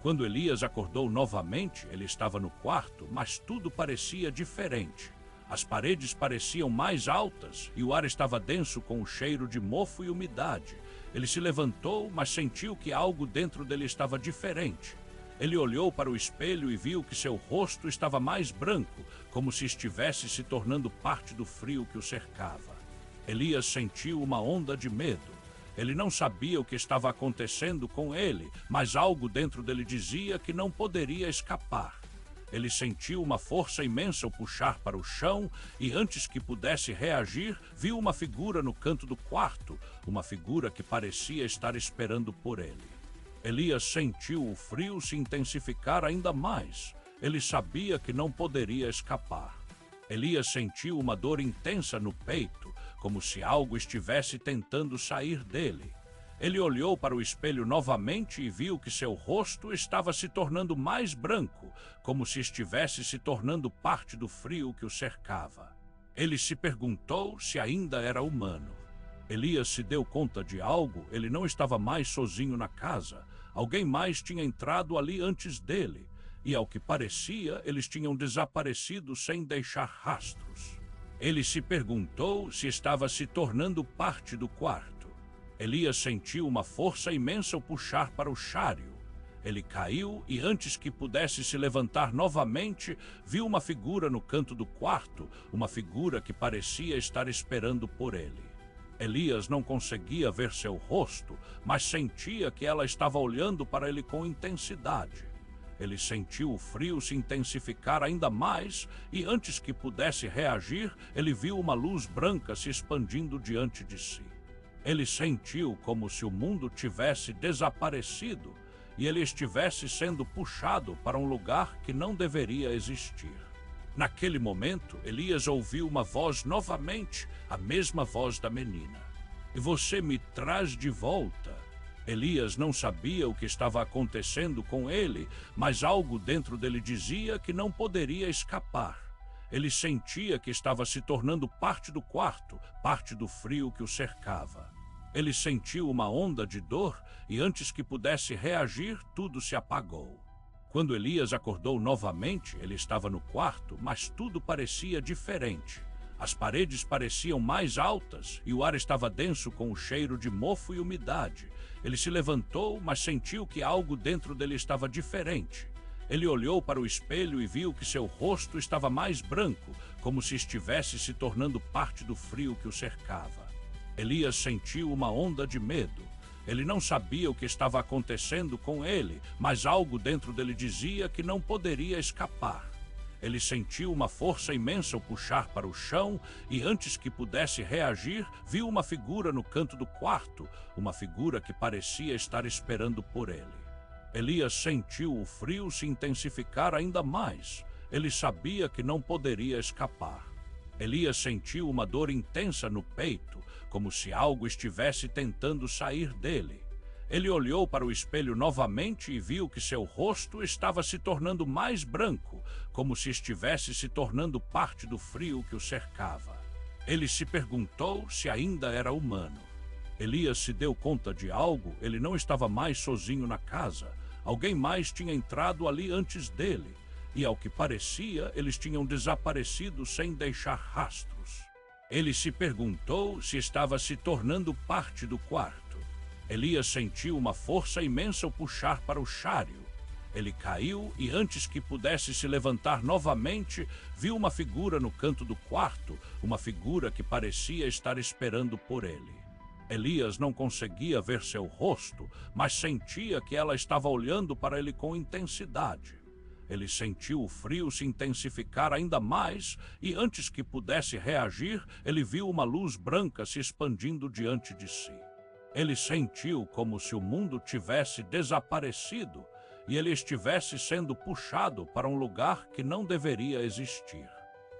Quando Elias acordou novamente, ele estava no quarto, mas tudo parecia diferente. As paredes pareciam mais altas e o ar estava denso com o cheiro de mofo e umidade. Ele se levantou, mas sentiu que algo dentro dele estava diferente. Ele olhou para o espelho e viu que seu rosto estava mais branco, como se estivesse se tornando parte do frio que o cercava. Elias sentiu uma onda de medo. Ele não sabia o que estava acontecendo com ele, mas algo dentro dele dizia que não poderia escapar. Ele sentiu uma força imensa o puxar para o chão e, antes que pudesse reagir, viu uma figura no canto do quarto, uma figura que parecia estar esperando por ele. Elias sentiu o frio se intensificar ainda mais. Ele sabia que não poderia escapar. Elias sentiu uma dor intensa no peito, como se algo estivesse tentando sair dele. Ele olhou para o espelho novamente e viu que seu rosto estava se tornando mais branco, como se estivesse se tornando parte do frio que o cercava. Ele se perguntou se ainda era humano. Elias se deu conta de algo, ele não estava mais sozinho na casa. Alguém mais tinha entrado ali antes dele, e ao que parecia, eles tinham desaparecido sem deixar rastros. Ele se perguntou se estava se tornando parte do quarto. Elias sentiu uma força imensa o puxar para o cháreo. Ele caiu e, antes que pudesse se levantar novamente, viu uma figura no canto do quarto, uma figura que parecia estar esperando por ele. Elias não conseguia ver seu rosto, mas sentia que ela estava olhando para ele com intensidade. Ele sentiu o frio se intensificar ainda mais e, antes que pudesse reagir, ele viu uma luz branca se expandindo diante de si. Ele sentiu como se o mundo tivesse desaparecido e ele estivesse sendo puxado para um lugar que não deveria existir. Naquele momento, Elias ouviu uma voz novamente, a mesma voz da menina. "E você me traz de volta." Elias não sabia o que estava acontecendo com ele, mas algo dentro dele dizia que não poderia escapar. Ele sentia que estava se tornando parte do quarto, parte do frio que o cercava. Ele sentiu uma onda de dor e, antes que pudesse reagir, tudo se apagou. Quando Elias acordou novamente, ele estava no quarto, mas tudo parecia diferente. As paredes pareciam mais altas e o ar estava denso com o cheiro de mofo e umidade. Ele se levantou, mas sentiu que algo dentro dele estava diferente. Ele olhou para o espelho e viu que seu rosto estava mais branco, como se estivesse se tornando parte do frio que o cercava. Elias sentiu uma onda de medo. Ele não sabia o que estava acontecendo com ele, mas algo dentro dele dizia que não poderia escapar. Ele sentiu uma força imensa o puxar para o chão e, antes que pudesse reagir, viu uma figura no canto do quarto, uma figura que parecia estar esperando por ele. Elias sentiu o frio se intensificar ainda mais. Ele sabia que não poderia escapar. Elias sentiu uma dor intensa no peito, como se algo estivesse tentando sair dele. Ele olhou para o espelho novamente e viu que seu rosto estava se tornando mais branco, como se estivesse se tornando parte do frio que o cercava. Ele se perguntou se ainda era humano. Elias se deu conta de algo, ele não estava mais sozinho na casa. Alguém mais tinha entrado ali antes dele, e ao que parecia, eles tinham desaparecido sem deixar rastros. Ele se perguntou se estava se tornando parte do quarto. Elias sentiu uma força imensa o puxar para o cháreo. Ele caiu e, antes que pudesse se levantar novamente, viu uma figura no canto do quarto, uma figura que parecia estar esperando por ele. Elias não conseguia ver seu rosto, mas sentia que ela estava olhando para ele com intensidade. Ele sentiu o frio se intensificar ainda mais e, antes que pudesse reagir, ele viu uma luz branca se expandindo diante de si. Ele sentiu como se o mundo tivesse desaparecido e ele estivesse sendo puxado para um lugar que não deveria existir.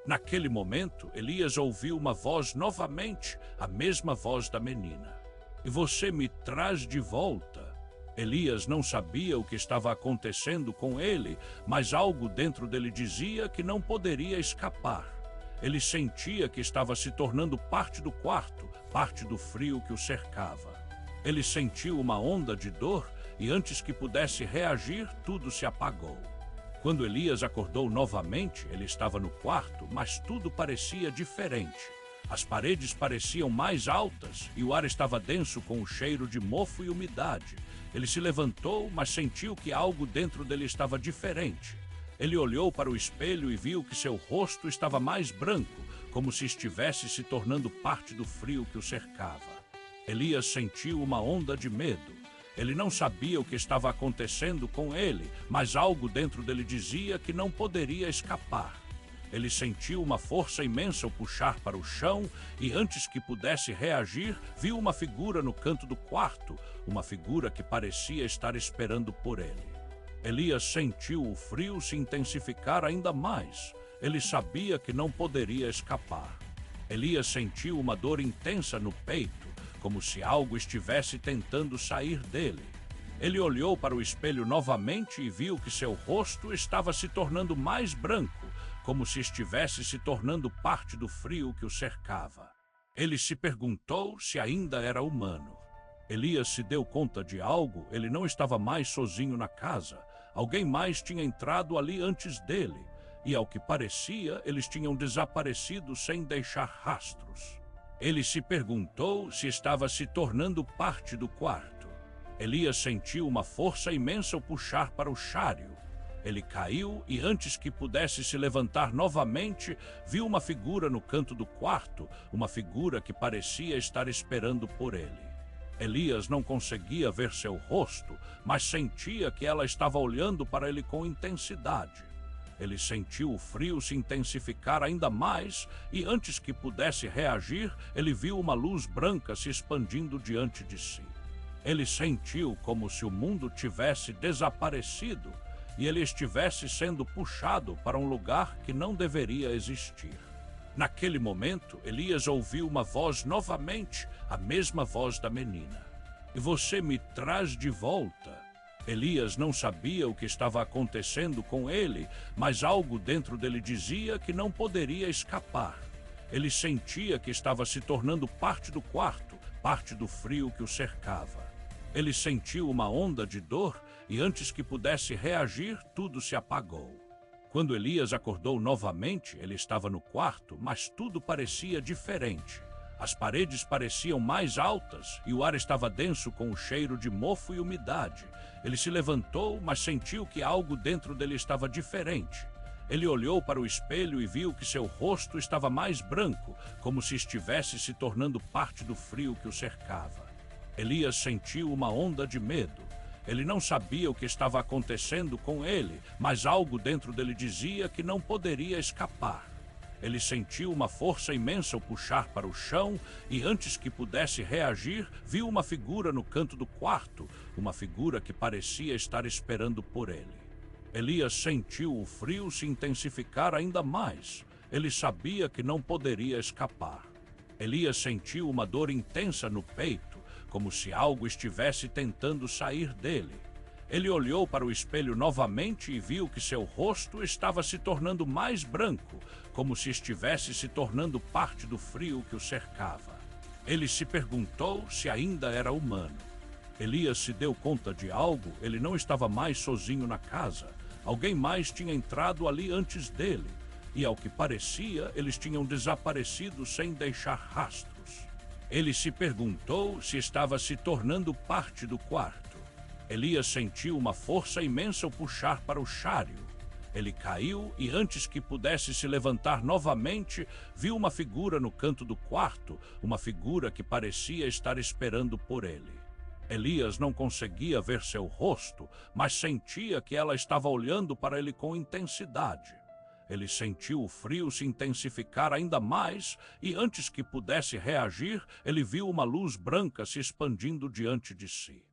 Naquele momento, Elias ouviu uma voz novamente, a mesma voz da menina. "E você me traz de volta." Elias não sabia o que estava acontecendo com ele, mas algo dentro dele dizia que não poderia escapar. Ele sentia que estava se tornando parte do quarto, parte do frio que o cercava. Ele sentiu uma onda de dor e, antes que pudesse reagir, tudo se apagou. Quando Elias acordou novamente, ele estava no quarto, mas tudo parecia diferente. As paredes pareciam mais altas e o ar estava denso com o cheiro de mofo e umidade. Ele se levantou, mas sentiu que algo dentro dele estava diferente. Ele olhou para o espelho e viu que seu rosto estava mais branco, como se estivesse se tornando parte do frio que o cercava. Elias sentiu uma onda de medo. Ele não sabia o que estava acontecendo com ele, mas algo dentro dele dizia que não poderia escapar. Ele sentiu uma força imensa o puxar para o chão e, antes que pudesse reagir, viu uma figura no canto do quarto, uma figura que parecia estar esperando por ele. Elias sentiu o frio se intensificar ainda mais. Ele sabia que não poderia escapar. Elias sentiu uma dor intensa no peito, como se algo estivesse tentando sair dele. Ele olhou para o espelho novamente e viu que seu rosto estava se tornando mais branco, como se estivesse se tornando parte do frio que o cercava. Ele se perguntou se ainda era humano. Elias se deu conta de algo, ele não estava mais sozinho na casa. Alguém mais tinha entrado ali antes dele, e ao que parecia, eles tinham desaparecido sem deixar rastros. Ele se perguntou se estava se tornando parte do quarto. Elias sentiu uma força imensa o puxar para o cháreo. Ele caiu e, antes que pudesse se levantar novamente, viu uma figura no canto do quarto, uma figura que parecia estar esperando por ele. Elias não conseguia ver seu rosto, mas sentia que ela estava olhando para ele com intensidade. Ele sentiu o frio se intensificar ainda mais e, antes que pudesse reagir, ele viu uma luz branca se expandindo diante de si. Ele sentiu como se o mundo tivesse desaparecido e ele estivesse sendo puxado para um lugar que não deveria existir. Naquele momento, Elias ouviu uma voz novamente, a mesma voz da menina. "E você me traz de volta." Elias não sabia o que estava acontecendo com ele, mas algo dentro dele dizia que não poderia escapar. Ele sentia que estava se tornando parte do quarto, parte do frio que o cercava. Ele sentiu uma onda de dor e, antes que pudesse reagir, tudo se apagou. Quando Elias acordou novamente, ele estava no quarto, mas tudo parecia diferente. As paredes pareciam mais altas e o ar estava denso com o cheiro de mofo e umidade. Ele se levantou, mas sentiu que algo dentro dele estava diferente. Ele olhou para o espelho e viu que seu rosto estava mais branco, como se estivesse se tornando parte do frio que o cercava. Elias sentiu uma onda de medo. Ele não sabia o que estava acontecendo com ele, mas algo dentro dele dizia que não poderia escapar. Ele sentiu uma força imensa o puxar para o chão e, antes que pudesse reagir, viu uma figura no canto do quarto, uma figura que parecia estar esperando por ele. Elias sentiu o frio se intensificar ainda mais. Ele sabia que não poderia escapar. Elias sentiu uma dor intensa no peito, como se algo estivesse tentando sair dele. Ele olhou para o espelho novamente e viu que seu rosto estava se tornando mais branco, como se estivesse se tornando parte do frio que o cercava. Ele se perguntou se ainda era humano. Elias se deu conta de algo, ele não estava mais sozinho na casa. Alguém mais tinha entrado ali antes dele, e ao que parecia, eles tinham desaparecido sem deixar rastros. Ele se perguntou se estava se tornando parte do quarto. Elias sentiu uma força imensa o puxar para o cháreo. Ele caiu e, antes que pudesse se levantar novamente, viu uma figura no canto do quarto, uma figura que parecia estar esperando por ele. Elias não conseguia ver seu rosto, mas sentia que ela estava olhando para ele com intensidade. Ele sentiu o frio se intensificar ainda mais e, antes que pudesse reagir, ele viu uma luz branca se expandindo diante de si.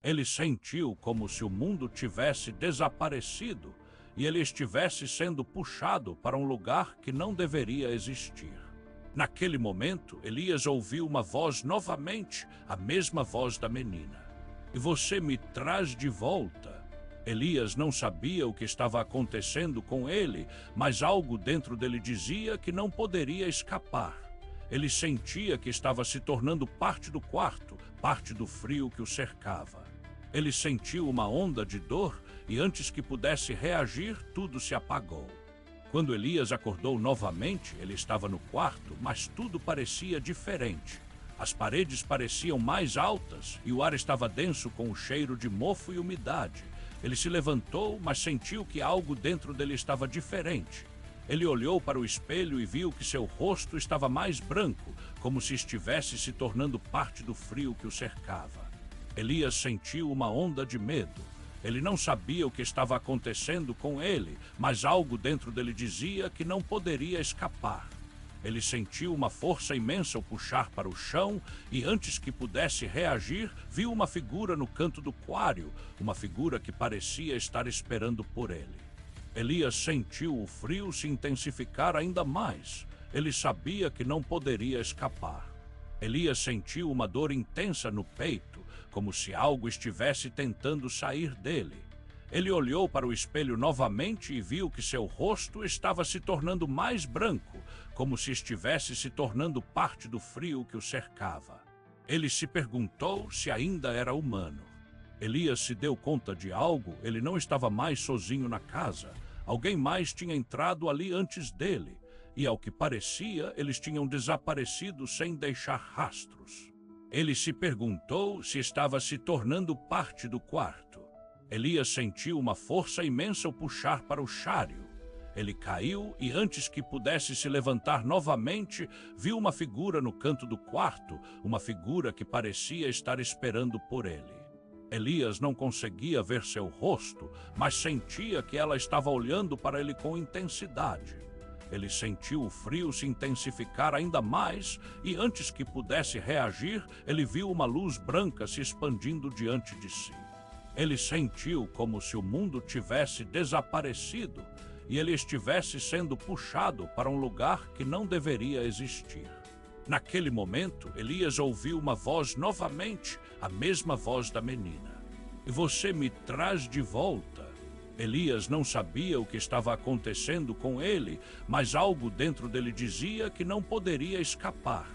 Ele sentiu como se o mundo tivesse desaparecido e ele estivesse sendo puxado para um lugar que não deveria existir. Naquele momento, Elias ouviu uma voz novamente, a mesma voz da menina. "E você me traz de volta." Elias não sabia o que estava acontecendo com ele, mas algo dentro dele dizia que não poderia escapar. Ele sentia que estava se tornando parte do quarto, parte do frio que o cercava. Ele sentiu uma onda de dor e, antes que pudesse reagir, tudo se apagou. Quando Elias acordou novamente, ele estava no quarto, mas tudo parecia diferente. As paredes pareciam mais altas e o ar estava denso com o cheiro de mofo e umidade. Ele se levantou, mas sentiu que algo dentro dele estava diferente. Ele olhou para o espelho e viu que seu rosto estava mais branco, como se estivesse se tornando parte do frio que o cercava. Elias sentiu uma onda de medo. Ele não sabia o que estava acontecendo com ele, mas algo dentro dele dizia que não poderia escapar. Ele sentiu uma força imensa o puxar para o chão e, antes que pudesse reagir, viu uma figura no canto do quarto, uma figura que parecia estar esperando por ele. Elias sentiu o frio se intensificar ainda mais. Ele sabia que não poderia escapar. Elias sentiu uma dor intensa no peito, como se algo estivesse tentando sair dele. Ele olhou para o espelho novamente e viu que seu rosto estava se tornando mais branco, como se estivesse se tornando parte do frio que o cercava. Ele se perguntou se ainda era humano. Elias se deu conta de algo, ele não estava mais sozinho na casa. Alguém mais tinha entrado ali antes dele, e ao que parecia, eles tinham desaparecido sem deixar rastros. Ele se perguntou se estava se tornando parte do quarto. Elias sentiu uma força imensa o puxar para o cháreo. Ele caiu e, antes que pudesse se levantar novamente, viu uma figura no canto do quarto, uma figura que parecia estar esperando por ele. Elias não conseguia ver seu rosto, mas sentia que ela estava olhando para ele com intensidade. Ele sentiu o frio se intensificar ainda mais e, antes que pudesse reagir, ele viu uma luz branca se expandindo diante de si. Ele sentiu como se o mundo tivesse desaparecido e ele estivesse sendo puxado para um lugar que não deveria existir. Naquele momento, Elias ouviu uma voz novamente, a mesma voz da menina. "E você me traz de volta." Elias não sabia o que estava acontecendo com ele, mas algo dentro dele dizia que não poderia escapar.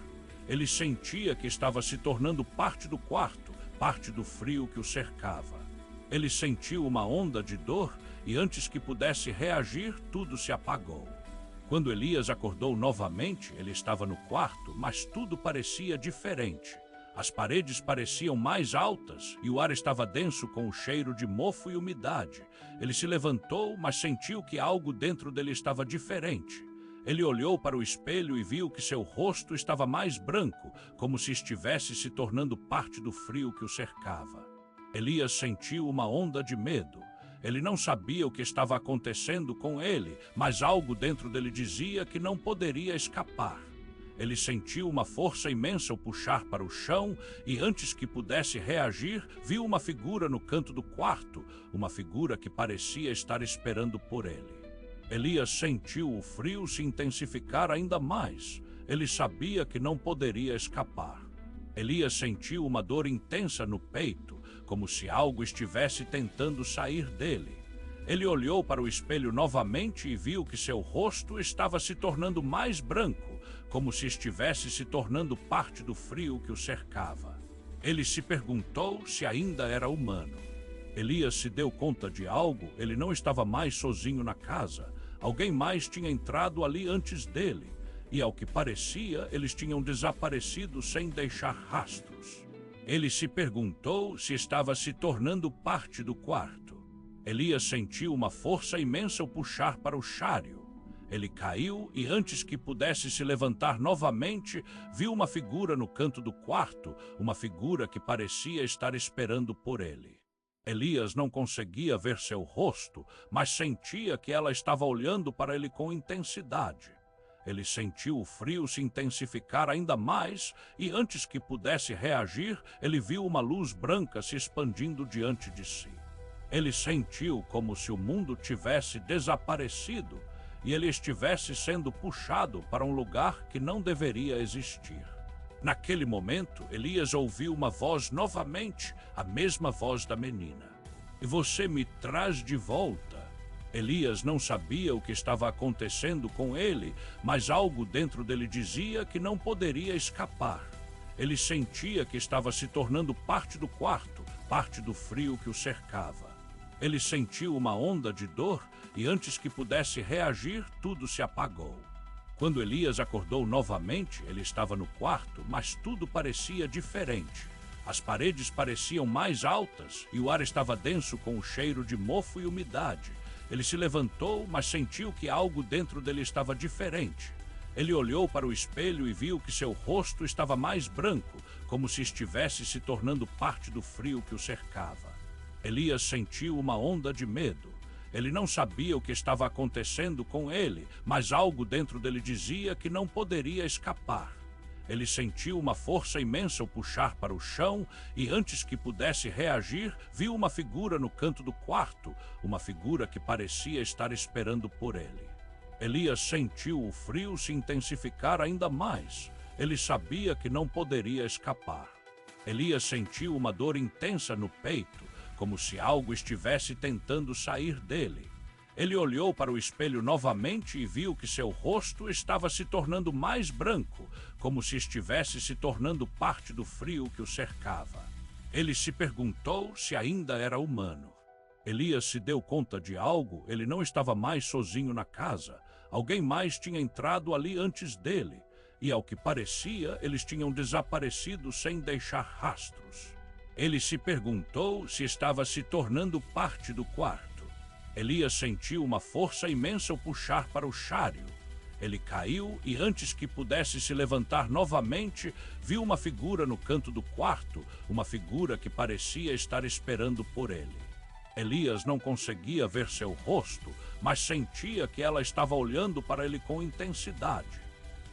Ele sentia que estava se tornando parte do quarto, parte do frio que o cercava. Ele sentiu uma onda de dor e, antes que pudesse reagir, tudo se apagou. Quando Elias acordou novamente, ele estava no quarto, mas tudo parecia diferente. As paredes pareciam mais altas e o ar estava denso com o cheiro de mofo e umidade. Ele se levantou, mas sentiu que algo dentro dele estava diferente. Ele olhou para o espelho e viu que seu rosto estava mais branco, como se estivesse se tornando parte do frio que o cercava. Elias sentiu uma onda de medo. Ele não sabia o que estava acontecendo com ele, mas algo dentro dele dizia que não poderia escapar. Ele sentiu uma força imensa o puxar para o chão e, antes que pudesse reagir, viu uma figura no canto do quarto, uma figura que parecia estar esperando por ele. Elias sentiu o frio se intensificar ainda mais. Ele sabia que não poderia escapar. Elias sentiu uma dor intensa no peito, como se algo estivesse tentando sair dele. Ele olhou para o espelho novamente e viu que seu rosto estava se tornando mais branco, como se estivesse se tornando parte do frio que o cercava. Ele se perguntou se ainda era humano. Elias se deu conta de algo, ele não estava mais sozinho na casa. Alguém mais tinha entrado ali antes dele, e ao que parecia, eles tinham desaparecido sem deixar rastros. Ele se perguntou se estava se tornando parte do quarto. Elias sentiu uma força imensa o puxar para o cháreo. Ele caiu e, antes que pudesse se levantar novamente, viu uma figura no canto do quarto, uma figura que parecia estar esperando por ele. Elias não conseguia ver seu rosto, mas sentia que ela estava olhando para ele com intensidade. Ele sentiu o frio se intensificar ainda mais e, antes que pudesse reagir, ele viu uma luz branca se expandindo diante de si. Ele sentiu como se o mundo tivesse desaparecido e ele estivesse sendo puxado para um lugar que não deveria existir. Naquele momento, Elias ouviu uma voz novamente, a mesma voz da menina. "E você me traz de volta." Elias não sabia o que estava acontecendo com ele, mas algo dentro dele dizia que não poderia escapar. Ele sentia que estava se tornando parte do quarto, parte do frio que o cercava. Ele sentiu uma onda de dor e, antes que pudesse reagir, tudo se apagou. Quando Elias acordou novamente, ele estava no quarto, mas tudo parecia diferente. As paredes pareciam mais altas e o ar estava denso com o cheiro de mofo e umidade. Ele se levantou, mas sentiu que algo dentro dele estava diferente. Ele olhou para o espelho e viu que seu rosto estava mais branco, como se estivesse se tornando parte do frio que o cercava. Elias sentiu uma onda de medo. Ele não sabia o que estava acontecendo com ele, mas algo dentro dele dizia que não poderia escapar. Ele sentiu uma força imensa o puxar para o chão e, antes que pudesse reagir, viu uma figura no canto do quarto, uma figura que parecia estar esperando por ele. Elias sentiu o frio se intensificar ainda mais. Ele sabia que não poderia escapar. Elias sentiu uma dor intensa no peito, como se algo estivesse tentando sair dele. Ele olhou para o espelho novamente e viu que seu rosto estava se tornando mais branco, como se estivesse se tornando parte do frio que o cercava. Ele se perguntou se ainda era humano. Elias se deu conta de algo, ele não estava mais sozinho na casa. Alguém mais tinha entrado ali antes dele, e ao que parecia, eles tinham desaparecido sem deixar rastros. Ele se perguntou se estava se tornando parte do quarto. Elias sentiu uma força imensa o puxar para o cháreo. Ele caiu e, antes que pudesse se levantar novamente, viu uma figura no canto do quarto, uma figura que parecia estar esperando por ele. Elias não conseguia ver seu rosto, mas sentia que ela estava olhando para ele com intensidade.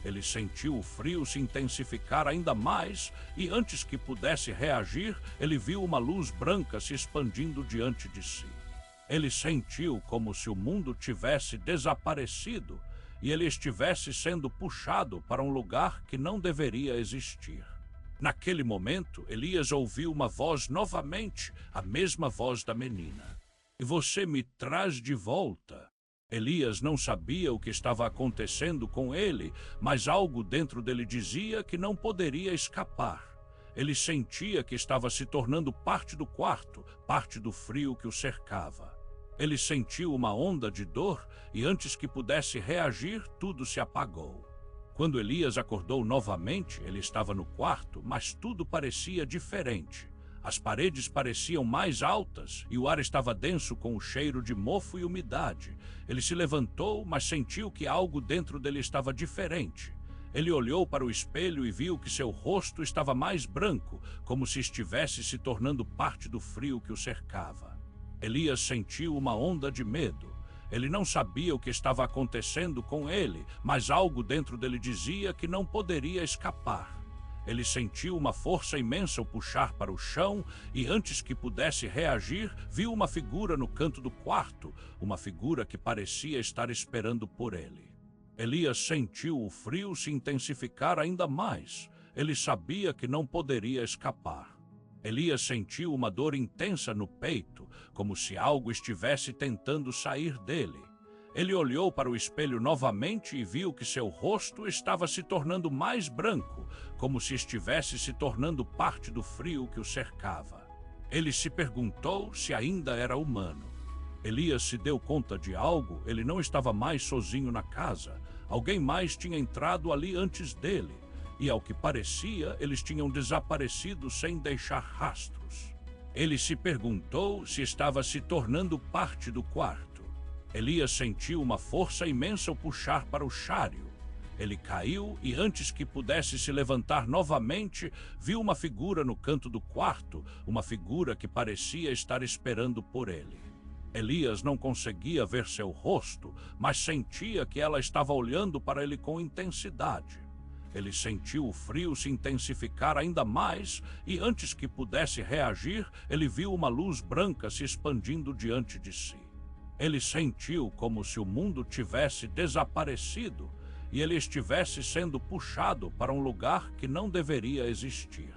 Ele sentiu o frio se intensificar ainda mais e, antes que pudesse reagir, ele viu uma luz branca se expandindo diante de si. Ele sentiu como se o mundo tivesse desaparecido e ele estivesse sendo puxado para um lugar que não deveria existir. Naquele momento, Elias ouviu uma voz novamente, a mesma voz da menina. "E você me traz de volta." Elias não sabia o que estava acontecendo com ele, mas algo dentro dele dizia que não poderia escapar. Ele sentia que estava se tornando parte do quarto, parte do frio que o cercava. Ele sentiu uma onda de dor e, antes que pudesse reagir, tudo se apagou. Quando Elias acordou novamente, ele estava no quarto, mas tudo parecia diferente. As paredes pareciam mais altas e o ar estava denso com o cheiro de mofo e umidade. Ele se levantou, mas sentiu que algo dentro dele estava diferente. Ele olhou para o espelho e viu que seu rosto estava mais branco, como se estivesse se tornando parte do frio que o cercava. Elias sentiu uma onda de medo. Ele não sabia o que estava acontecendo com ele, mas algo dentro dele dizia que não poderia escapar. Ele sentiu uma força imensa o puxar para o chão e, antes que pudesse reagir, viu uma figura no canto do quarto, uma figura que parecia estar esperando por ele. Elias sentiu o frio se intensificar ainda mais. Ele sabia que não poderia escapar. Elias sentiu uma dor intensa no peito, como se algo estivesse tentando sair dele. Ele olhou para o espelho novamente e viu que seu rosto estava se tornando mais branco, como se estivesse se tornando parte do frio que o cercava. Ele se perguntou se ainda era humano. Elias se deu conta de algo, ele não estava mais sozinho na casa. Alguém mais tinha entrado ali antes dele. E, ao que parecia, eles tinham desaparecido sem deixar rastros. Ele se perguntou se estava se tornando parte do quarto. Elias sentiu uma força imensa o puxar para o cháreo. Ele caiu e, antes que pudesse se levantar novamente, viu uma figura no canto do quarto, uma figura que parecia estar esperando por ele. Elias não conseguia ver seu rosto, mas sentia que ela estava olhando para ele com intensidade. Ele sentiu o frio se intensificar ainda mais e, antes que pudesse reagir, ele viu uma luz branca se expandindo diante de si. Ele sentiu como se o mundo tivesse desaparecido e ele estivesse sendo puxado para um lugar que não deveria existir.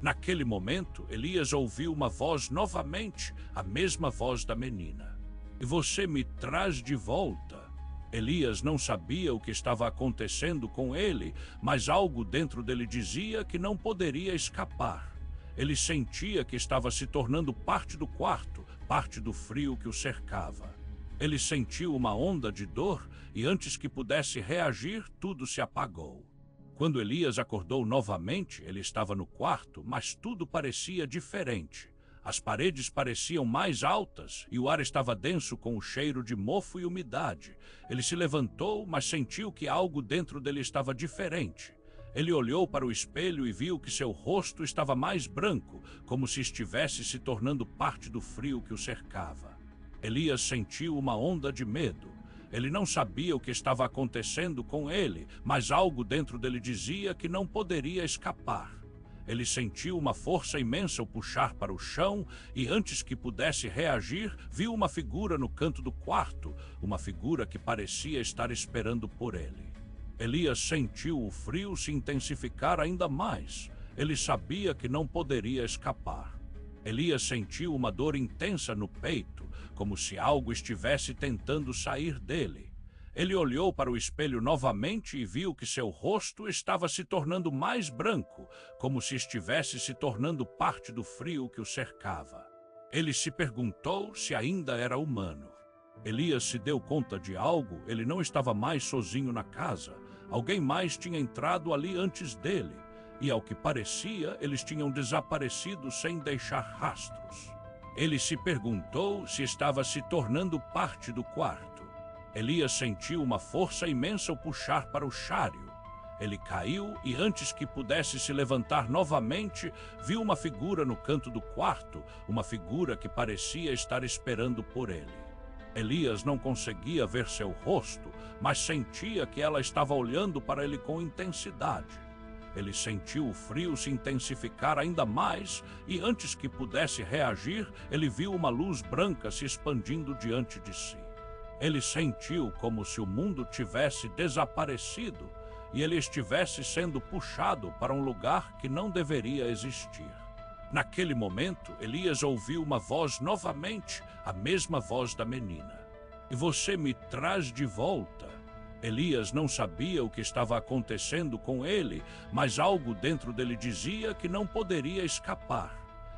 Naquele momento, Elias ouviu uma voz novamente, a mesma voz da menina. "E você me traz de volta." Elias não sabia o que estava acontecendo com ele, mas algo dentro dele dizia que não poderia escapar. Ele sentia que estava se tornando parte do quarto, parte do frio que o cercava. Ele sentiu uma onda de dor e, antes que pudesse reagir, tudo se apagou. Quando Elias acordou novamente, ele estava no quarto, mas tudo parecia diferente. As paredes pareciam mais altas e o ar estava denso com o cheiro de mofo e umidade. Ele se levantou, mas sentiu que algo dentro dele estava diferente. Ele olhou para o espelho e viu que seu rosto estava mais branco, como se estivesse se tornando parte do frio que o cercava. Elias sentiu uma onda de medo. Ele não sabia o que estava acontecendo com ele, mas algo dentro dele dizia que não poderia escapar. Ele sentiu uma força imensa o puxar para o chão e, antes que pudesse reagir, viu uma figura no canto do quarto, uma figura que parecia estar esperando por ele. Elias sentiu o frio se intensificar ainda mais. Ele sabia que não poderia escapar. Elias sentiu uma dor intensa no peito, como se algo estivesse tentando sair dele. Ele olhou para o espelho novamente e viu que seu rosto estava se tornando mais branco, como se estivesse se tornando parte do frio que o cercava. Ele se perguntou se ainda era humano. Elias se deu conta de algo, ele não estava mais sozinho na casa. Alguém mais tinha entrado ali antes dele. e ao que parecia, eles tinham desaparecido sem deixar rastros. Ele se perguntou se estava se tornando parte do quarto. Elias sentiu uma força imensa o puxar para o cháreo. Ele caiu e, antes que pudesse se levantar novamente, viu uma figura no canto do quarto, uma figura que parecia estar esperando por ele. Elias não conseguia ver seu rosto, mas sentia que ela estava olhando para ele com intensidade. Ele sentiu o frio se intensificar ainda mais e, antes que pudesse reagir, ele viu uma luz branca se expandindo diante de si. Ele sentiu como se o mundo tivesse desaparecido e ele estivesse sendo puxado para um lugar que não deveria existir. Naquele momento, Elias ouviu uma voz novamente, a mesma voz da menina. "E você me traz de volta." Elias não sabia o que estava acontecendo com ele, mas algo dentro dele dizia que não poderia escapar.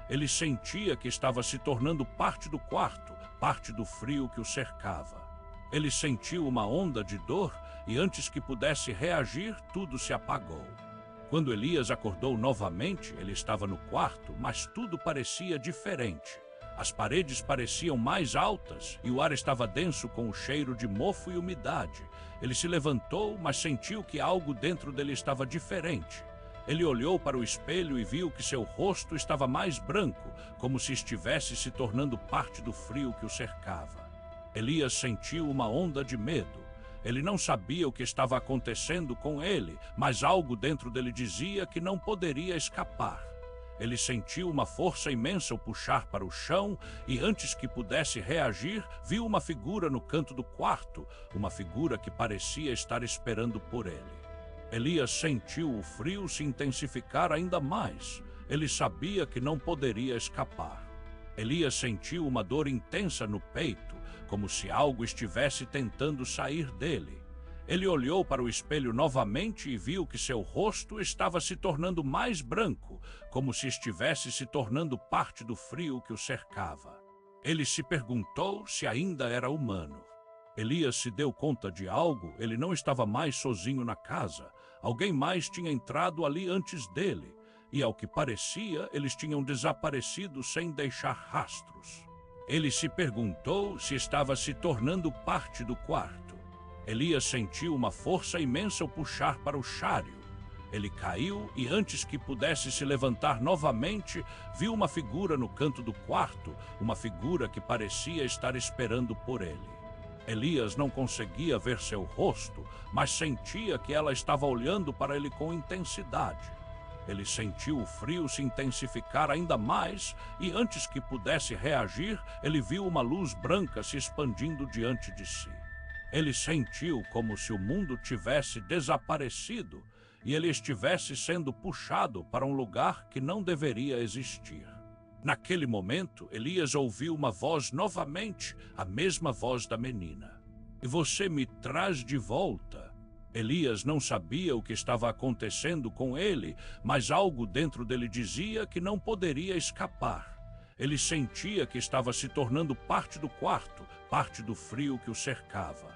Ele sentia que estava se tornando parte do quarto, parte do frio que o cercava. Ele sentiu uma onda de dor e, antes que pudesse reagir, tudo se apagou. Quando Elias acordou novamente, ele estava no quarto, mas tudo parecia diferente. As paredes pareciam mais altas e o ar estava denso com o cheiro de mofo e umidade. Ele se levantou, mas sentiu que algo dentro dele estava diferente. Ele olhou para o espelho e viu que seu rosto estava mais branco, como se estivesse se tornando parte do frio que o cercava. Elias sentiu uma onda de medo. Ele não sabia o que estava acontecendo com ele, mas algo dentro dele dizia que não poderia escapar. Ele sentiu uma força imensa o puxar para o chão e, antes que pudesse reagir, viu uma figura no canto do quarto, uma figura que parecia estar esperando por ele. Elias sentiu o frio se intensificar ainda mais. Ele sabia que não poderia escapar. Elias sentiu uma dor intensa no peito, como se algo estivesse tentando sair dele. Ele olhou para o espelho novamente e viu que seu rosto estava se tornando mais branco, como se estivesse se tornando parte do frio que o cercava. Ele se perguntou se ainda era humano. Elias se deu conta de algo, ele não estava mais sozinho na casa. Alguém mais tinha entrado ali antes dele, e ao que parecia, eles tinham desaparecido sem deixar rastros. Ele se perguntou se estava se tornando parte do quarto. Elias sentiu uma força imensa o puxar para o cháreo. Ele caiu e, antes que pudesse se levantar novamente, viu uma figura no canto do quarto, uma figura que parecia estar esperando por ele. Elias não conseguia ver seu rosto, mas sentia que ela estava olhando para ele com intensidade. Ele sentiu o frio se intensificar ainda mais e, antes que pudesse reagir, ele viu uma luz branca se expandindo diante de si. Ele sentiu como se o mundo tivesse desaparecido e ele estivesse sendo puxado para um lugar que não deveria existir. Naquele momento, Elias ouviu uma voz novamente, a mesma voz da menina. "E você me traz de volta." Elias não sabia o que estava acontecendo com ele, mas algo dentro dele dizia que não poderia escapar. Ele sentia que estava se tornando parte do quarto, parte do frio que o cercava.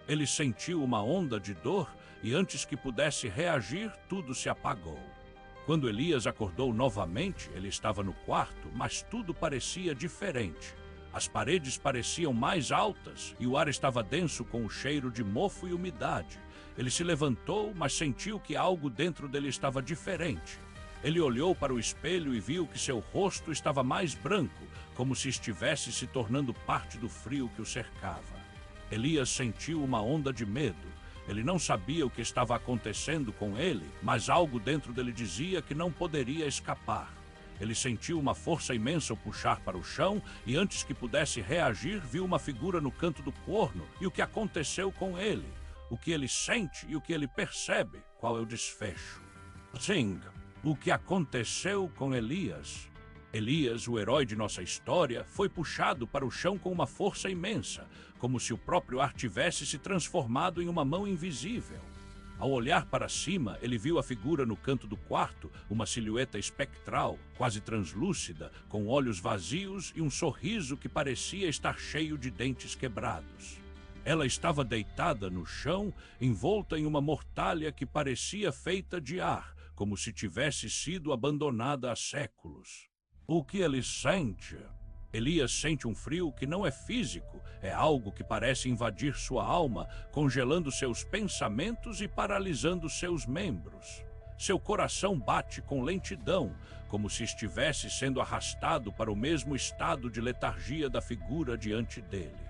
Ele sentiu uma onda de dor e, antes que pudesse reagir, tudo se apagou. Quando Elias acordou novamente, ele estava no quarto, mas tudo parecia diferente. As paredes pareciam mais altas e o ar estava denso com o cheiro de mofo e umidade. Ele se levantou, mas sentiu que algo dentro dele estava diferente. Ele olhou para o espelho e viu que seu rosto estava mais branco, como se estivesse se tornando parte do frio que o cercava. Elias sentiu uma onda de medo. Ele não sabia o que estava acontecendo com ele, mas algo dentro dele dizia que não poderia escapar. Ele sentiu uma força imensa o puxar para o chão e, antes que pudesse reagir, viu uma figura no canto do corno e o que aconteceu com ele. O que ele sente e o que ele percebe, qual é o desfecho. Sim, o que aconteceu com Elias. Elias, o herói de nossa história, foi puxado para o chão com uma força imensa, como se o próprio ar tivesse se transformado em uma mão invisível. Ao olhar para cima, ele viu a figura no canto do quarto, uma silhueta espectral, quase translúcida, com olhos vazios e um sorriso que parecia estar cheio de dentes quebrados. Ela estava deitada no chão, envolta em uma mortalha que parecia feita de ar, como se tivesse sido abandonada há séculos. O que ele sente? Elias sente um frio que não é físico, é algo que parece invadir sua alma, congelando seus pensamentos e paralisando seus membros. Seu coração bate com lentidão, como se estivesse sendo arrastado para o mesmo estado de letargia da figura diante dele.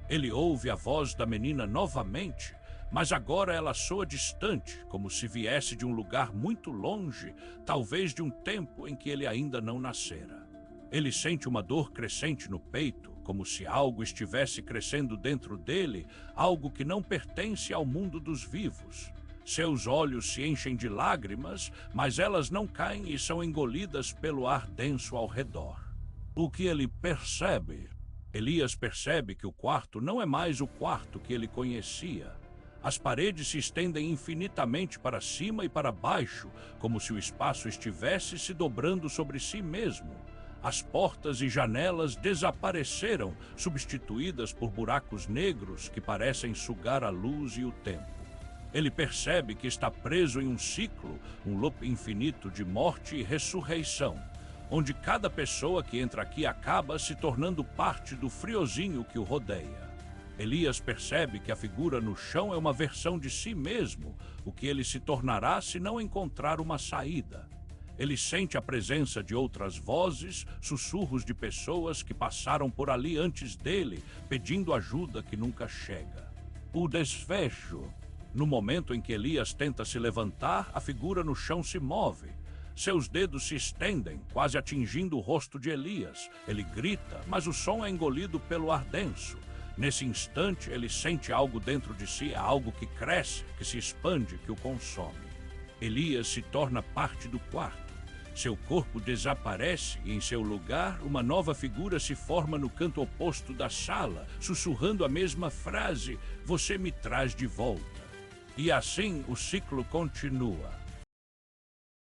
Ele ouve a voz da menina novamente, mas agora ela soa distante, como se viesse de um lugar muito longe, talvez de um tempo em que ele ainda não nascera. Ele sente uma dor crescente no peito, como se algo estivesse crescendo dentro dele, algo que não pertence ao mundo dos vivos. Seus olhos se enchem de lágrimas, mas elas não caem e são engolidas pelo ar denso ao redor. O que ele percebe? Elias percebe que o quarto não é mais o quarto que ele conhecia. As paredes se estendem infinitamente para cima e para baixo, como se o espaço estivesse se dobrando sobre si mesmo. As portas e janelas desapareceram, substituídas por buracos negros que parecem sugar a luz e o tempo. Ele percebe que está preso em um ciclo, um loop infinito de morte e ressurreição, onde cada pessoa que entra aqui acaba se tornando parte do friozinho que o rodeia. Elias percebe que a figura no chão é uma versão de si mesmo, o que ele se tornará se não encontrar uma saída. Ele sente a presença de outras vozes, sussurros de pessoas que passaram por ali antes dele, pedindo ajuda que nunca chega. O desfecho. No momento em que Elias tenta se levantar, a figura no chão se move. Seus dedos se estendem, quase atingindo o rosto de Elias. Ele grita, mas o som é engolido pelo ar denso. Nesse instante, ele sente algo dentro de si, algo que cresce, que se expande, que o consome. Elias se torna parte do quarto. Seu corpo desaparece e, em seu lugar, uma nova figura se forma no canto oposto da sala, sussurrando a mesma frase: "Você me traz de volta." E assim o ciclo continua.